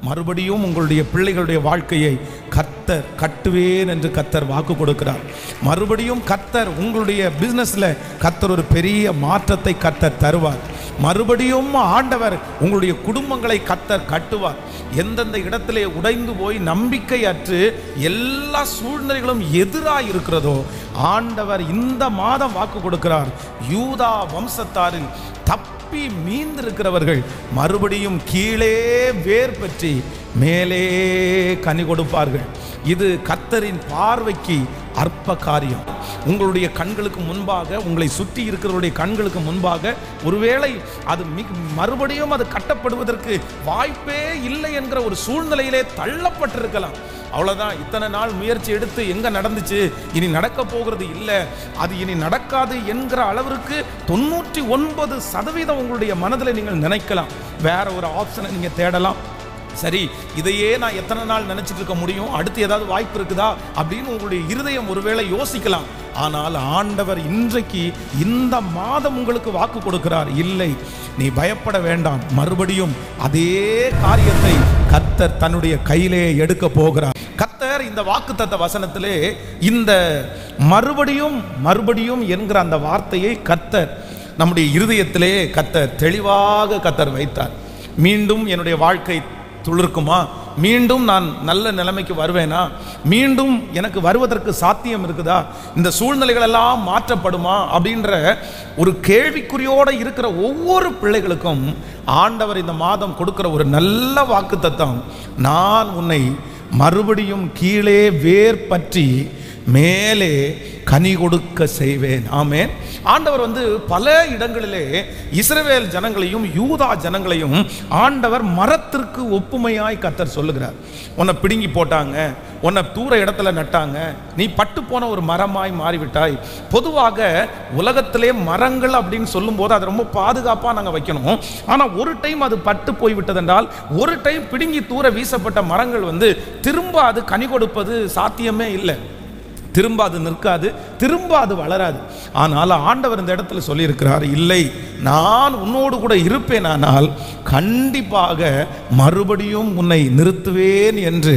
மறுபடியும் உங்களுடைய பிள்ளைகளுடைய வாழ்க்கையை கர்த்தர் கட்டுவேன் என்று கர்த்தர் வாக்கு கொடுக்கிறார். மறுபடியும் கர்த்தர் உங்களுடைய பிஸ்னஸில் கர்த்தர் ஒரு பெரிய மாற்றத்தை கர்த்தர் தருவார். மறுபடியும் ஆண்டவர் உங்களுடைய குடும்பங்களை கர்த்தர் கட்டுவார். எந்தெந்த இடத்திலே உடைந்து போய் நம்பிக்கையற்று எல்லா சூழ்நிலைகளும் எதிராக இருக்கிறதோ ஆண்டவர் இந்த மாதம் வாக்கு கொடுக்கிறார். யூதா வம்சத்தாரில் தப்பி மீந்திருக்கிறவர்கள் மறுபடியும் கீழே வேர் பற்றி மேலே கனி கொடுப்பார்கள். இது கர்த்தரின் பார்வைக்கு அற்ப காரியம். உங்களுடைய கண்களுக்கு முன்பாக, உங்களை சுற்றி இருக்கிறவருடைய கண்களுக்கு முன்பாக ஒருவேளை அது மறுபடியும் அது கட்டப்படுவதற்கு வாய்ப்பே இல்லை என்கிற ஒரு சூழ்நிலையிலே தள்ளப்பட்டிருக்கலாம். அவ்வளோதான், இத்தனை நாள் முயற்சி எடுத்து எங்கே நடந்துச்சு, இனி நடக்க போகிறது இல்லை, அது இனி நடக்காது என்கிற அளவிற்கு 99% உங்களுடைய மனதில் நீங்கள் நினைக்கலாம். வேற ஒரு ஆப்ஷனை நீங்கள் தேடலாம். சரி, இதையே நான் எத்தனை நாள் நினைச்சிட்டு இருக்க முடியும், அடுத்து ஏதாவது வாய்ப்பு இருக்குதா அப்படின்னு உங்களுடைய இருதயம் ஒருவேளை யோசிக்கலாம். ஆனால் ஆண்டவர் இன்றைக்கு இந்த மாதம் உங்களுக்கு வாக்கு கொடுக்கிறார். இல்லை, நீ பயப்பட வேண்டாம், மறுபடியும் அதே காரியத்தை கர்த்தர் தன்னுடைய கையிலே எடுக்க போகிறார். கர்த்தர் இந்த வாக்குத்தத்த வசனத்திலே இந்த மறுபடியும் என்கிற அந்த வார்த்தையை கர்த்தர் நம்முடைய இருதயத்திலே கர்த்தர் தெளிவாக கர்த்தர் வைத்தார். மீண்டும் என்னுடைய வாழ்க்கை துளிர்க்குமா, மீண்டும் நான் நல்ல நிலைமைக்கு வருவேனா, மீண்டும் எனக்கு வருவதற்கு சாத்தியம் இருக்குதா, இந்த சூழ்நிலைகள் எல்லாம் மாற்றப்படுமா அப்படின்ற ஒரு கேள்விக்குறியோடு இருக்கிற ஒவ்வொரு பிள்ளைகளுக்கும் ஆண்டவர் இந்த மாதம் கொடுக்கிற ஒரு நல்ல வாக்குத்தத்தம், நான் உன்னை மறுபடியும் கீழே வேர் பற்றி மேலே கனி கொடுக்க செய்வேன். ஆமென். ஆண்டவர் பல இடங்களிலே இஸ்ரவேல் ஜனங்களையும் யூதா ஜனங்களையும் ஆண்டவர் மரத்திற்கு ஒப்புமையாய் கர்த்தர் சொல்லுகிறார். உன்னை பிடுங்கி போட்டாங்க, உன்னை தூர இடத்துல நட்டாங்க, நீ பட்டு போன ஒரு மரமாய் மாறிவிட்டாய். பொதுவாக உலகத்திலே மரங்கள் அப்படின்னு சொல்லும்போது அது ரொம்ப பாதுகாப்பாக நாங்கள் வைக்கணும். ஆனால் ஒரு டைம் அது பட்டு போய்விட்டதென்றால், ஒரு டைம் பிடுங்கி தூர வீசப்பட்ட மரங்கள் திரும்ப அது கனி கொடுப்பது சாத்தியமே இல்லை. திரும்ப அது நிற்காது, திரும்ப அது வளராது. ஆனால் ஆண்டவர் இந்த இடத்துல சொல்லியிருக்கிறார், இல்லை, நான் உன்னோடு கூட இருப்பேனானால் கண்டிப்பாக மறுபடியும் உன்னை நிறுத்துவேன் என்று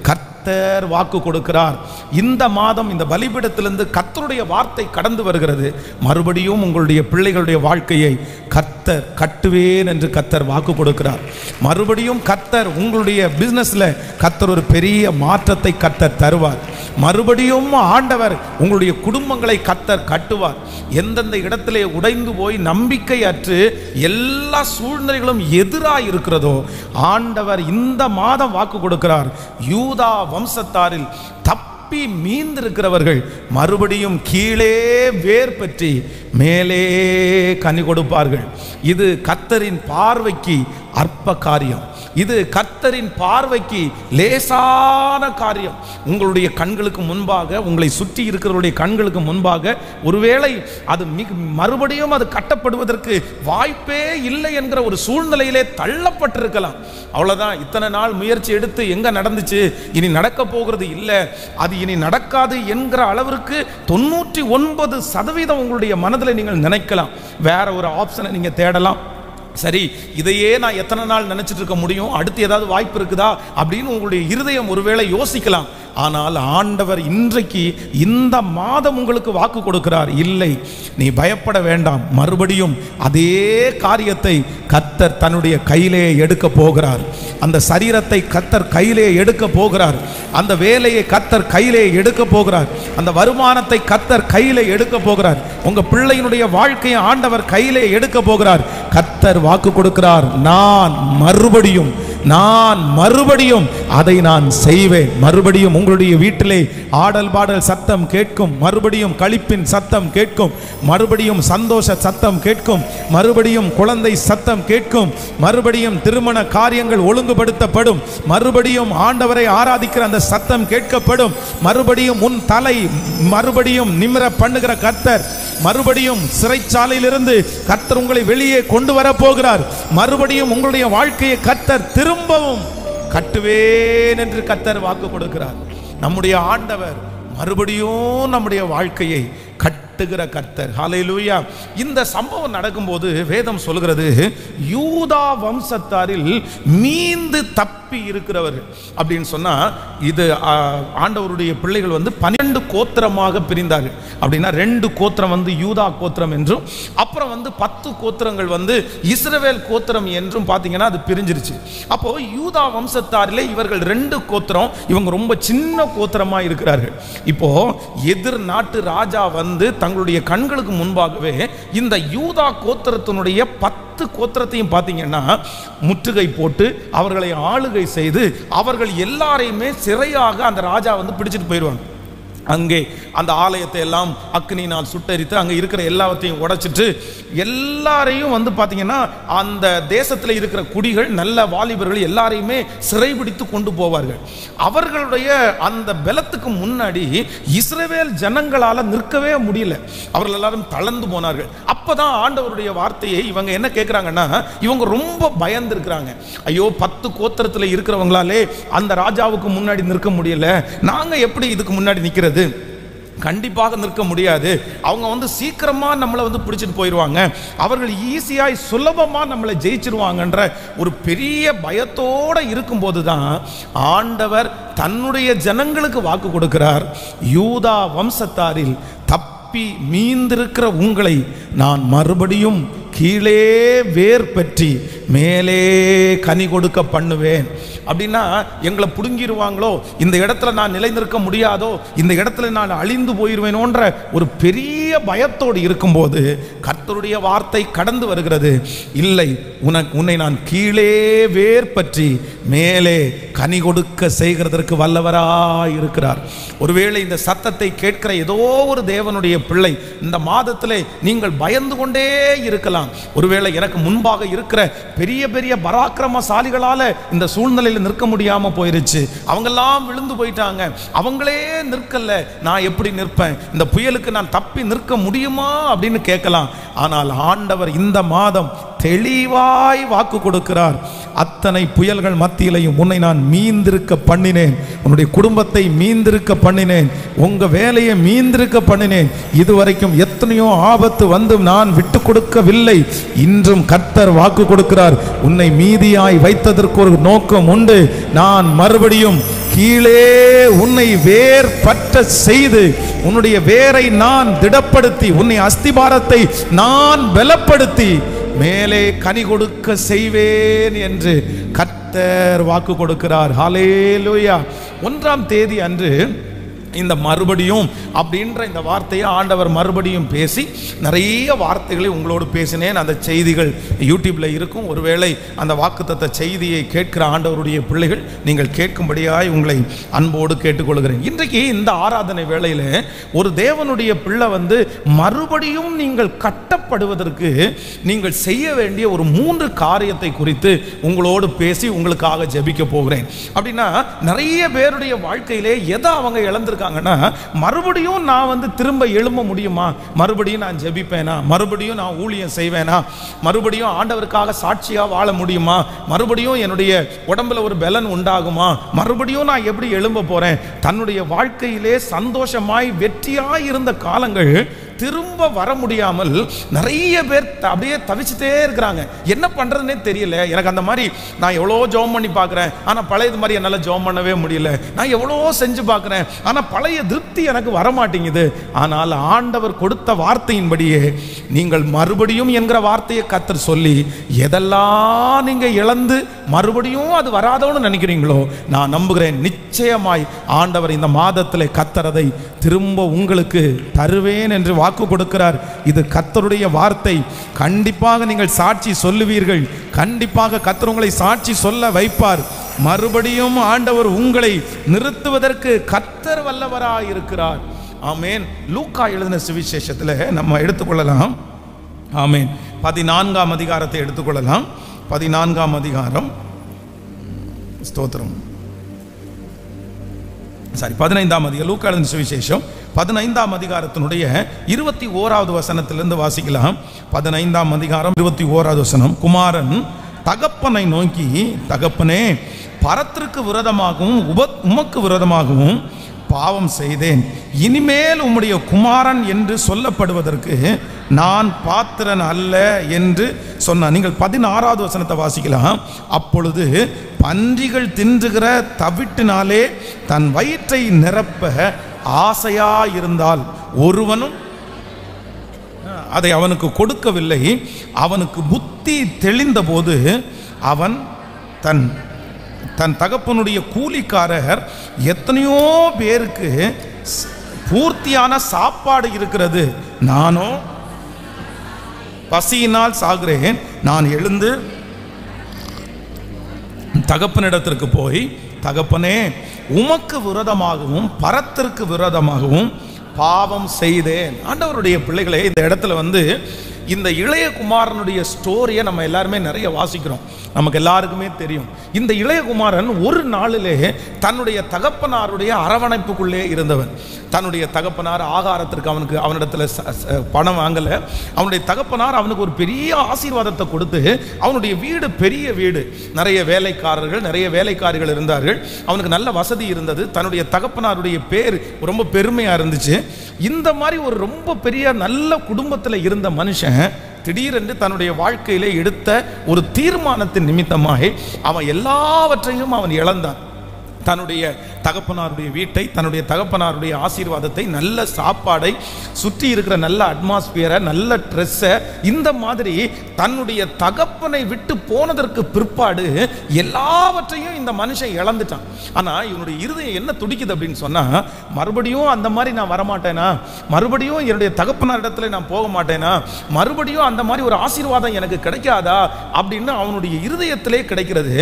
கர்த்தர் வாக்கு கொடுக்கிறார். இந்த மாதம் இந்த பலிபீடத்திலிருந்து கர்த்தருடைய வார்த்தை கடந்து வருகிறது. மறுபடியும் உங்களுடைய பிள்ளைகளுடைய வாழ்க்கையை கர்த்தர் கட்டுவேன் என்று கர்த்தர் வாக்கு கொடுக்கிறார். மறுபடியும் கர்த்தர் உங்களுடைய பிஸ்னஸில் கர்த்தர் ஒரு பெரிய மாற்றத்தை கர்த்தர் தருவார். மறுபடியும் ஆண்டவர் உங்களுடைய குடும்பங்களை கர்த்தர் கட்டுவார். எந்தெந்த இடத்திலே உடைந்து போய் நம்பிக்கையற்று எல்லா சூழ்நிலைகளும் எதிராக இருக்கிறதோ ஆண்டவர் இந்த மாதம் வாக்கு கொடுக்கிறார். யூதா வம்சத்தாரில் தப்பி மீந்திருக்கிறவர்கள் மறுபடியும் கீழே வேர் பற்றி மேலே கனி கொடுப்பார்கள். இது கர்த்தரின் பார்வைக்கு அற்ப காரியம். இது கர்த்தரின் பார்வைக்கு லேசான காரியம். உங்களுடைய கண்களுக்கு முன்பாக, உங்களை சுற்றி இருக்கிறவருடைய கண்களுக்கு முன்பாக ஒருவேளை அது மறுபடியும் அது கட்டப்படுவதற்கு வாய்ப்பே இல்லை என்கிற ஒரு சூழ்நிலையிலே தள்ளப்பட்டிருக்கலாம். அவ்வளோதான், இத்தனை நாள் முயற்சி எடுத்து எங்கே நடந்துச்சு, இனி நடக்க போகிறது இல்லை, அது இனி நடக்காது என்கிற அளவிற்கு 99% உங்களுடைய மனதில் நீங்கள் நினைக்கலாம். வேற ஒரு ஆப்ஷனை நீங்கள் தேடலாம். சரி, இதையே நான் எத்தனை நாள் நினைச்சிட்டு இருக்க முடியும், அடுத்து ஏதாவது வாய்ப்பு இருக்குதா அப்படின்னு உங்களுடைய இருதயம் ஒருவேளை யோசிக்கலாம். ஆனால் ஆண்டவர் இன்றைக்கு இந்த மாதம் உங்களுக்கு வாக்கு கொடுக்கிறார். இல்லை, நீ பயப்பட வேண்டாம், மறுபடியும் அதே காரியத்தை கர்த்தர் தன்னுடைய கையிலே எடுக்க போகிறார். அந்த சரீரத்தை கர்த்தர் கையிலே எடுக்க போகிறார். அந்த வேலையை கர்த்தர் கையிலே எடுக்க போகிறார். அந்த வருமானத்தை கர்த்தர் கையிலே எடுக்க போகிறார். உங்க பிள்ளையினுடைய வாழ்க்கையை ஆண்டவர் கையிலே எடுக்க போகிறார். கர்த்தர் வாக்கு கொடுக்கிறார், நான் மறுபடியும் அதை நான் செய்வேன். மறுபடியும் உங்களுடைய வீட்டிலே ஆடல் பாடல் சத்தம் கேட்கும், மறுபடியும் களிப்பின் சத்தம் கேட்கும், மறுபடியும் சந்தோஷ சத்தம் கேட்கும், மறுபடியும் குழந்தை சத்தம் கேட்கும், மறுபடியும் திருமண காரியங்கள் ஒழுங்குபடுத்தப்படும், மறுபடியும் ஆண்டவரை ஆராதிக்கிற அந்த சத்தம் கேட்கப்படும், மறுபடியும் உன் தலை மறுபடியும் நிமிர பண்ணுகிற கர்த்தர், மறுபடியும் சிறைச்சாலையிலிருந்து கர்த்தர் உங்களை வெளியே கொண்டு வர போகிறார். மறுபடியும் உங்களுடைய வாழ்க்கையை கர்த்தர் திரும்பவும் கட்டுவேன் என்று கர்த்தர் வாக்கு கொடுக்கிறார். நம்முடைய ஆண்டவர் மறுபடியும் நம்முடைய வாழ்க்கையை கட்டுகிற கர்த்தர். ஹல்லேலூயா. இந்த சம்பவம் நடக்கும்போது வேதம் சொல்கிறது, யூதா வம்சத்தாரில் மீந்து தப்பி தப்பி இருக்கிறவர்கள் அப்படின்னு சொன்னா, இது ஆண்டவருடைய பிள்ளைகள் வந்து 12 கோத்திரமாக பிரிந்தார்கள். அப்படின்னா 2 கோத்திரம் வந்து யூதா கோத்திரம் என்றும், அப்புறம் வந்து 10 கோத்திரங்கள் வந்து இஸ்ரவேல் கோத்திரம் என்றும் பார்த்தீங்கன்னா அது பிரிஞ்சிருச்சு. அப்போ யூதா வம்சத்தாரிலே இவர்கள் 2 கோத்திரம், இவங்க ரொம்ப சின்ன கோத்திரமா இருக்கிறார்கள். இப்போ எதிர் நாட்டு ராஜா வந்து தங்களுடைய கண்களுக்கு முன்பாகவே இந்த யூதா கோத்திரத்தினுடைய 10 கோத்திரத்தையும் பார்த்தீங்கன்னா முற்றுகை போட்டு அவர்களை ஆளுகை செய்து அவர்கள் எல்லாரையுமே சிறையாக அந்த ராஜா வந்து பிடிச்சிட்டு போயிடுவாங்க. அங்கே அந்த ஆலயத்தை எல்லாம் அக்னினால் சுட்டரித்து அங்கே இருக்கிற எல்லாத்தையும் உடைச்சிட்டு எல்லாரையும் வந்து பார்த்தீங்கன்னா அந்த தேசத்தில் இருக்கிற குடிகள் நல்ல வாலிபர்கள் எல்லாரையுமே சிறைபிடித்து கொண்டு போவார்கள். அவர்களுடைய அந்த பலத்துக்கு முன்னாடி இஸ்ரவேல் ஜனங்களால் நிற்கவே முடியல. அவர்கள் எல்லாரும் தளர்ந்து போனார்கள். அப்பதான் ஆண்டவருடைய வார்த்தையை இவங்க என்ன கேட்குறாங்கன்னா, இவங்க ரொம்ப பயந்து இருக்கிறாங்க. ஐயோ 10 கோத்திரத்தில் இருக்கிறவங்களாலே அந்த ராஜாவுக்கு முன்னாடி நிற்க முடியல, நாங்கள் எப்படி இதுக்கு முன்னாடி நிற்கிறது? கண்டிப்பாக நிற்க முடியாது. அவங்க வந்து சீக்கிரமா நம்மளை வந்து பிடிச்சிட்டு போயிடுவாங்க, அவர்கள் ஈஸியாய் சுலபமா நம்மளை ஜெயிச்சிருவாங்கன்ற ஒரு பெரிய பயத்தோட இருக்கும்போது தான் ஆண்டவர் தன்னுடைய ஜனங்களுக்கு வாக்கு கொடுக்கிறார். யூதா வம்சத்தாரில் தப்பி மீந்திருக்கிற உங்களை நான் மறுபடியும் கீழே வேர் பற்றி மேலே கனி கொடுக்க பண்ணுவேன். அப்படின்னா எங்களை புடுங்கிடுவாங்களோ, இந்த இடத்துல நான் நிலைநிற்க முடியாதோ, இந்த இடத்துல நான் அழிந்து போயிடுவேனோன்ற ஒரு பெரிய பயத்தோடு இருக்கும்போது கர்த்தருடைய வார்த்தை கடந்து வருகிறது. இல்லை, உன்னை நான் கீழே வேர் பற்றி மேலே கனி கொடுக்க செய்கிறதற்கு வல்லவராய் இருக்கிறார். ஒருவேளை இந்த சத்தத்தை கேட்கிற ஏதோ ஒரு தேவனுடைய பிள்ளை இந்த மாதத்திலே நீங்கள் பயந்து கொண்டே இருக்கலாம். ஒருவேளை எனக்கு முன்பாக இருக்கிற பெரிய பெரிய பராக்கிரமசாலிகளால இந்த சூழ்நிலையில் நிற்க முடியாம போயிருச்சு, அவங்கெல்லாம் விழுந்து போயிட்டாங்க, அவங்களே நிற்கல, நான் எப்படி நிற்பேன்? இந்த புயலுக்கு நான் தப்பி நிற்க முடியுமா அப்படின்னு கேட்கலாம். ஆனால் ஆண்டவர் இந்த மாதம் தெளிவாய் வாக்கு கொடுக்கிறார். அத்தனை புயல்கள் மத்தியிலையும் உன்னை நான் மீந்திருக்க பண்ணினேன், உன்னுடைய குடும்பத்தை மீந்திருக்க பண்ணினேன், உங்க வேலையை மீந்திருக்க பண்ணினேன். இதுவரைக்கும் எத்தனையோ ஆபத்து வந்து நான் விட்டு கொடுக்கவில்லை. இன்றும் கர்த்தர் வாக்கு கொடுக்கிறார், உன்னை மீதியாய் வைத்ததற்கு ஒரு நோக்கம் உண்டு. நான் மறுபடியும் கீழே உன்னை வேர் பற்ற செய்து உன்னுடைய வேரை நான் திடப்படுத்தி உன்னை அஸ்திபாரத்தை நான் பலப்படுத்தி மேலே கனி கொடுக்க செய்வேன் என்று கர்த்தர் வாக்கு கொடுக்கிறார். ஹல்லேலூயா. 1ஆம் தேதி அன்று இந்த மறுபடியும் அப்படின்ற இந்த வார்த்தையை ஆண்டவர் மறுபடியும் பேசி நிறைய வார்த்தைகளை உங்களோடு பேசினேன். அந்த செய்திகள் யூடியூப்ல இருக்கும். ஒருவேளை அந்த வாக்குத்தத்த செய்தியை கேட்கிற ஆண்டவருடைய பிள்ளைகள் நீங்கள் கேட்கும்படியாய் உங்களை அன்போடு கேட்டுக்கொள்கிறேன். இன்றைக்கு இந்த ஆராதனை வேளையில் ஒரு தேவனுடைய பிள்ளை வந்து மறுபடியும் நீங்கள் கட்டப்படுவதற்கு நீங்கள் செய்ய வேண்டிய ஒரு 3 காரியத்தை குறித்து உங்களோடு பேசி உங்களுக்காக ஜெபிக்க போகிறேன். அப்படின்னா நிறைய பேருடைய வாழ்க்கையிலே எதை அவங்க இழந்திருக்காங்க, மறுபடியும் நான் வந்து திரும்ப எழும்ப முடியுமா, மறுபடியும் நான் ஜெபிப்பேனா, மறுபடியும் நான் ஊழியம் செய்வேனா, மறுபடியும் ஆண்டவருக்காக சாட்சியா வாழ முடியுமா, மறுபடியும் என்னுடைய உடம்புல ஒரு பலன் உண்டாகுமா, மறுபடியும் நான் எப்படி எழும்ப போறேன்? தன்னுடைய வாழ்க்கையிலே சந்தோஷமாய் வெற்றியாய் இருந்த காலங்கள் திரும்ப வர முடியாமல் நிறைய பேர் அப்படியே தவிச்சுட்டே இருக்கிறாங்க. என்ன பண்றதுன்னே தெரியல. எனக்கு அந்த மாதிரி நான் எவ்வளோ ஜெபம் பண்ணி பார்க்குறேன், ஆனால் பழையது மாதிரி என்னால் ஜெபம் பண்ணவே முடியல. நான் எவ்வளோ செஞ்சு பார்க்குறேன், ஆனால் பழைய திருப்தி எனக்கு வரமாட்டேங்குது. ஆனால் ஆண்டவர் கொடுத்த வார்த்தையின்படியே நீங்கள் மறுபடியும் என்கிற வார்த்தையை கர்த்தர் சொல்லி எதெல்லாம் நீங்க இழந்து மறுபடியும் அது வராதோன்னு நினைக்கிறீங்களோ, நான் நம்புகிறேன் நிச்சயமாய் ஆண்டவர் இந்த மாதத்திலே கர்த்தர் அதை திரும்ப உங்களுக்கு தருவேன் என்று வாக்கு கொடுக்கிறார். இது கர்த்தருடைய வார்த்தை. கண்டிப்பாக நீங்கள் சாட்சி சொல்லுவீர்கள். கண்டிப்பாக கர்த்தர் உங்களை சாட்சி சொல்ல வைப்பார். மறுபடியும் ஆண்டவர் உங்களை நிறுத்துவதற்கு கர்த்தர் வல்லவராய் இருக்கிறார். ஆமென். லூக்கா எழுதின சுவிசேஷத்தில் நம்ம எடுத்துக்கொள்ளலாம். ஆமென். 14ஆம் அதிகாரத்தை எடுத்துக்கொள்ளலாம். 14ஆம் அதிகாரம், ஸ்தோத்திரம், 15ஆம் அதிகாரம், லூக்கா எழுதின சுவிசேஷம் 15ஆம் அதிகாரத்தினுடைய 21வது வசனத்திலிருந்து வாசிக்கலாம். 15ஆம் அதிகாரம் 21வது வசனம். குமாரன் தகப்பனை நோக்கி, தகப்பனே, பரத்திற்கு விரோதமாகவும் உமக்கு விரோதமாகவும் பாவம் செய்தேன். இனிமேல் உம்முடைய குமாரன் என்று சொல்லப்படுவதற்கு நான் பாத்திரன் அல்ல என்று சொன்னான். நீங்கள் 16வது வசனத்தை வாசிக்கலாம். அப்பொழுது பன்றிகள் தின்றுகிற தவிட்டினாலே தன் வயிற்றை நிரப்ப ஆசையாயிருந்தால் ஒருவனும் அதை அவனுக்கு கொடுக்கவில்லை. அவனுக்கு புத்தி தெளிந்த போது அவன் தன் தன் தகப்பனுடைய கூலிக்காரர் எத்தனையோ பேருக்கு பூர்த்தியான சாப்பாடு இருக்கிறது, நானோ பசியினால் சாகிறேன். நான் எழுந்து தகப்பனிடத்திற்கு போய், தகப்பனே, உமக்கு விரோதமாகவும் பரத்திற்கு விரோதமாகவும் பாவம் செய்தேன். ஆண்டவருடைய பிள்ளைகளே, இந்த இடத்துல இந்த இளைய குமாரனுடைய ஸ்டோரியை நம்ம எல்லாருமே நிறைய வாசிக்கிறோம். நமக்கு எல்லாருக்குமே தெரியும். இந்த இளைய குமாரன் ஒரு நாளிலே தன்னுடைய தகப்பனாருடைய அரவணைப்புக்குள்ளே இருந்தவன். தன்னுடைய தகப்பனார் ஆகாரத்திற்கு அவனிடத்தில் பணம் வாங்கலை. அவனுடைய தகப்பனார் அவனுக்கு ஒரு பெரிய ஆசீர்வாதத்தை கொடுத்து, அவனுடைய வீடு பெரிய வீடு, நிறைய வேலைக்காரர்கள் நிறைய வேலைக்காரிகள் இருந்தார்கள். அவனுக்கு நல்ல வசதி இருந்தது. தன்னுடைய தகப்பனாருடைய பேர் ரொம்ப பெருமையாக இருந்துச்சு. இந்த மாதிரி ஒரு ரொம்ப பெரிய நல்ல குடும்பத்தில் இருந்த மனுஷன் திடீரென்று தன்னுடைய வாழ்க்கையிலே எடுத்த ஒரு தீர்மானத்தின் நிமித்தமாக அவன் எல்லாவற்றையும் அவன் இழந்தான். தன்னுடைய தகப்பனாருடைய வீட்டை, தன்னுடைய தகப்பனாருடைய ஆசீர்வாதத்தை, நல்ல சாப்பாடை, சுற்றி இருக்கிற நல்ல அட்மாஸ்பியரை, நல்ல ட்ரெஸ்ஸை, இந்த மாதிரி தன்னுடைய தகப்பனை விட்டு போனதற்கு பிற்பாடு எல்லாவற்றையும் இந்த மனுஷன் இழந்துட்டான். ஆனால் இவனுடைய இருதயம் என்ன துடிக்குது அப்படின்னு சொன்னால், மறுபடியும் அந்த மாதிரி நான் வரமாட்டேனா, மறுபடியும் என்னுடைய தகப்பனார் இடத்துல நான் போக மாட்டேனா, மறுபடியும் அந்த மாதிரி ஒரு ஆசீர்வாதம் எனக்கு கிடைக்காதா அப்படின்னு அவனுடைய இருதயத்திலே கிடைக்கிறது.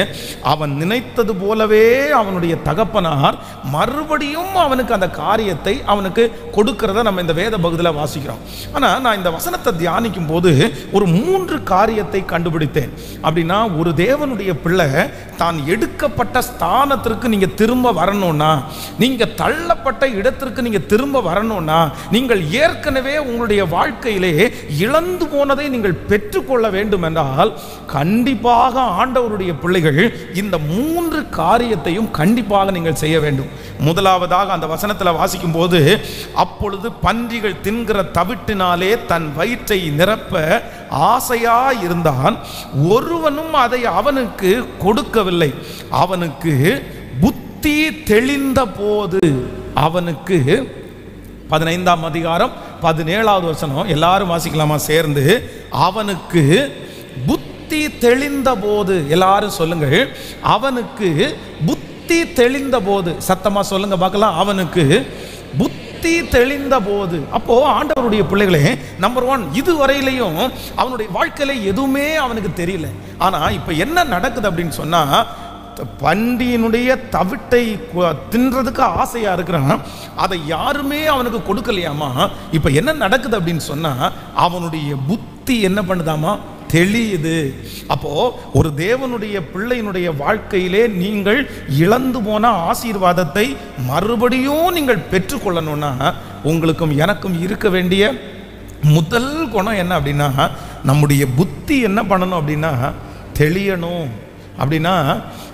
அவன் நினைத்தது போலவே அவனுடைய தகப்பனார் மறுபடியும் அவனுக்கு அந்த காரியத்தை அவனுக்கு கொடுக்கிறத நம்ம இந்த வேத பகுதியில் வாசிக்கிறோம். ஆனால் நான் இந்த வசனத்தை தியானிக்கும் போது ஒரு 3 காரியத்தை கண்டுபிடித்தேன். அப்படின்னா, ஒரு தேவனுடைய பிள்ளை தான் எடுக்கப்பட்ட ஸ்தானத்திற்கு நீங்க திரும்ப வரணும்னா, நீங்க தள்ளப்பட்ட இடத்திற்கு நீங்க திரும்ப வரணும்னா, நீங்கள் ஏற்கனவே உங்களுடைய வாழ்க்கையிலே இழந்து போனதை நீங்கள் பெற்றுக்கொள்ள வேண்டும் என்றால், கண்டிப்பாக ஆண்டவருடைய பிள்ளைகள் இந்த 3 காரியத்தையும் கண்டிப்பாக நீங்கள் செய்ய வேண்டும். முதலாவதாக அந்த வசனத்தில் வாசிக்கும் போது, அப்பொழுது பன்றிகள் தின்கிற தவிட்டினாலே தன் வயிற்றை நிரப்ப ஆசையா இருந்தான், ஒருவனும் அதை அவனுக்கு கொடுக்கவில்லை. அவனுக்கு புத்தி தெளிந்த போது, அவனுக்கு 15ஆம் அதிகாரம் 17வது வசனம் எல்லாரும் வாசிக்கலாமா சேர்ந்து? அவனுக்கு புத்தி தெளிந்த போது, எல்லாரும் சொல்லுங்கள், அவனுக்கு புத்தி தெளிந்த போது, சத்தமா சொல்லுங்க பார்க்கலாம். அவனுக்கு புத்தி தெளிந்த போது. அப்போ ஆண்டவருடைய பிள்ளைகளே, நம்பர் 1, இதுவரையிலையும் அவனுடைய வாழ்க்கையில எதுவுமே அவனுக்கு தெரியல. ஆனா இப்ப என்ன நடக்குது அப்படின்னு சொன்னா, பண்டியினுடைய தவிட்டை தின்றதுக்கு ஆசையா இருக்கிறான். அதை யாருமே அவனுக்கு கொடுக்கலையாமா. இப்ப என்ன நடக்குது அப்படின்னு சொன்னா, அவனுடைய புத்தி என்ன பண்ணுதாமா, தெளியுது. அப்போ ஒரு தேவனுடைய பிள்ளையினுடைய வாழ்க்கையிலே நீங்கள் இழந்து போன ஆசீர்வாதத்தை மறுபடியும் நீங்கள் பெற்றுக்கொள்ளணும்னா, உங்களுக்கும் எனக்கும் இருக்க வேண்டிய முதல் குணம் என்ன அப்படின்னா, நம்முடைய புத்தி என்ன பண்ணணும் அப்படின்னா, தெளியணும். அப்படின்னா,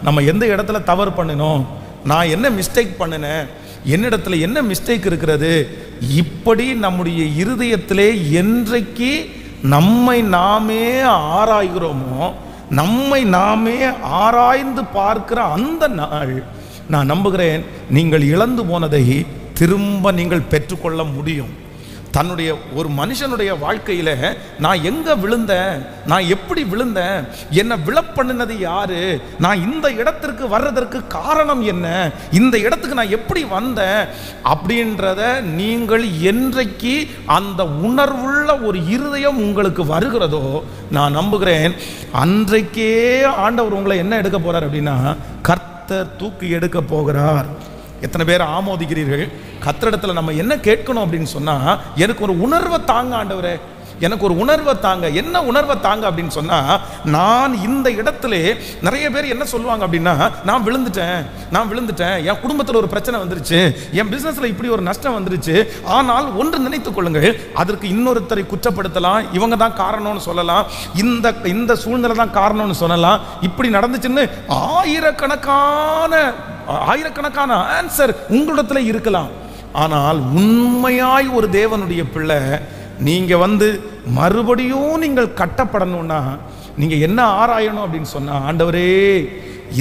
நம்ம எந்த இடத்துல தவறு பண்ணினோம், நான் என்ன மிஸ்டேக் பண்ணினேன், என்னிடத்துல என்ன மிஸ்டேக் இருக்கிறது, இப்படி நம்முடைய இருதயத்திலே என்றைக்கு நம்மை நாமே ஆராய்கிறோமோ, நம்மை நாமே ஆராய்ந்து பார்க்கிற அந்த நாள், நான் நம்புகிறேன் நீங்கள் இழந்து போனதை திரும்ப நீங்கள் பெற்றுக்கொள்ள முடியும். தன்னுடைய ஒரு மனுஷனுடைய வாழ்க்கையில நான் எங்க விழுந்தேன், நான் எப்படி விழுந்தேன், என்ன விழப்பண்ணினது யாரு, நான் இந்த இடத்திற்கு வர்றதற்கு காரணம் என்ன, இந்த இடத்துக்கு நான் எப்படி வந்தேன் அப்படின்றத நீங்கள் என்றைக்கு அந்த உணர்வுள்ள ஒரு இருதயம் உங்களுக்கு வருகிறதோ, நான் நம்புகிறேன் அன்றைக்கே ஆண்டவர் உங்களை என்ன எடுக்க போறார் அப்படின்னா, கர்த்தர் தூக்கி எடுக்க போகிறார். எத்தனை பேர் ஆமோதிக்கிறீர்கள்? கர்த்தரிடத்துல நம்ம என்ன கேட்கணும் அப்படின்னு சொன்னா, எனக்கு ஒரு உணர்வை தாங்க ஆண்டவரே, எனக்கு ஒரு உணர்வை தாங்க. என்ன உணர்வை தாங்க அப்படின்னு சொன்னா, நான் இந்த இடத்துல நிறைய பேர் என்ன சொல்லுவாங்க அப்படின்னா, நான் விழுந்துட்டேன், என் குடும்பத்தில் ஒரு பிரச்சனை வந்துருச்சு, என் பிசினஸ்ல இப்படி ஒரு நஷ்டம் வந்துருச்சு. ஆனால் ஒன்று நினைத்துக் கொள்ளுங்கள், அதற்கு இன்னொருத்தரை குற்றப்படுத்தலாம், இவங்க தான் காரணம்னு சொல்லலாம், இந்த சூழ்நிலை தான் காரணம்னு சொல்லலாம், இப்படி நடந்துச்சுன்னு ஆயிரக்கணக்கான ஆன்சர் உங்களிடத்துல இருக்கலாம். ஆனால் உண்மையாய் ஒரு தேவனுடைய பிள்ளை நீங்க மறுபடியும் நீங்கள் கட்டப்படணும்னா நீங்க என்ன ஆராயணும் அப்படின்னு சொன்னா, ஆண்டவரே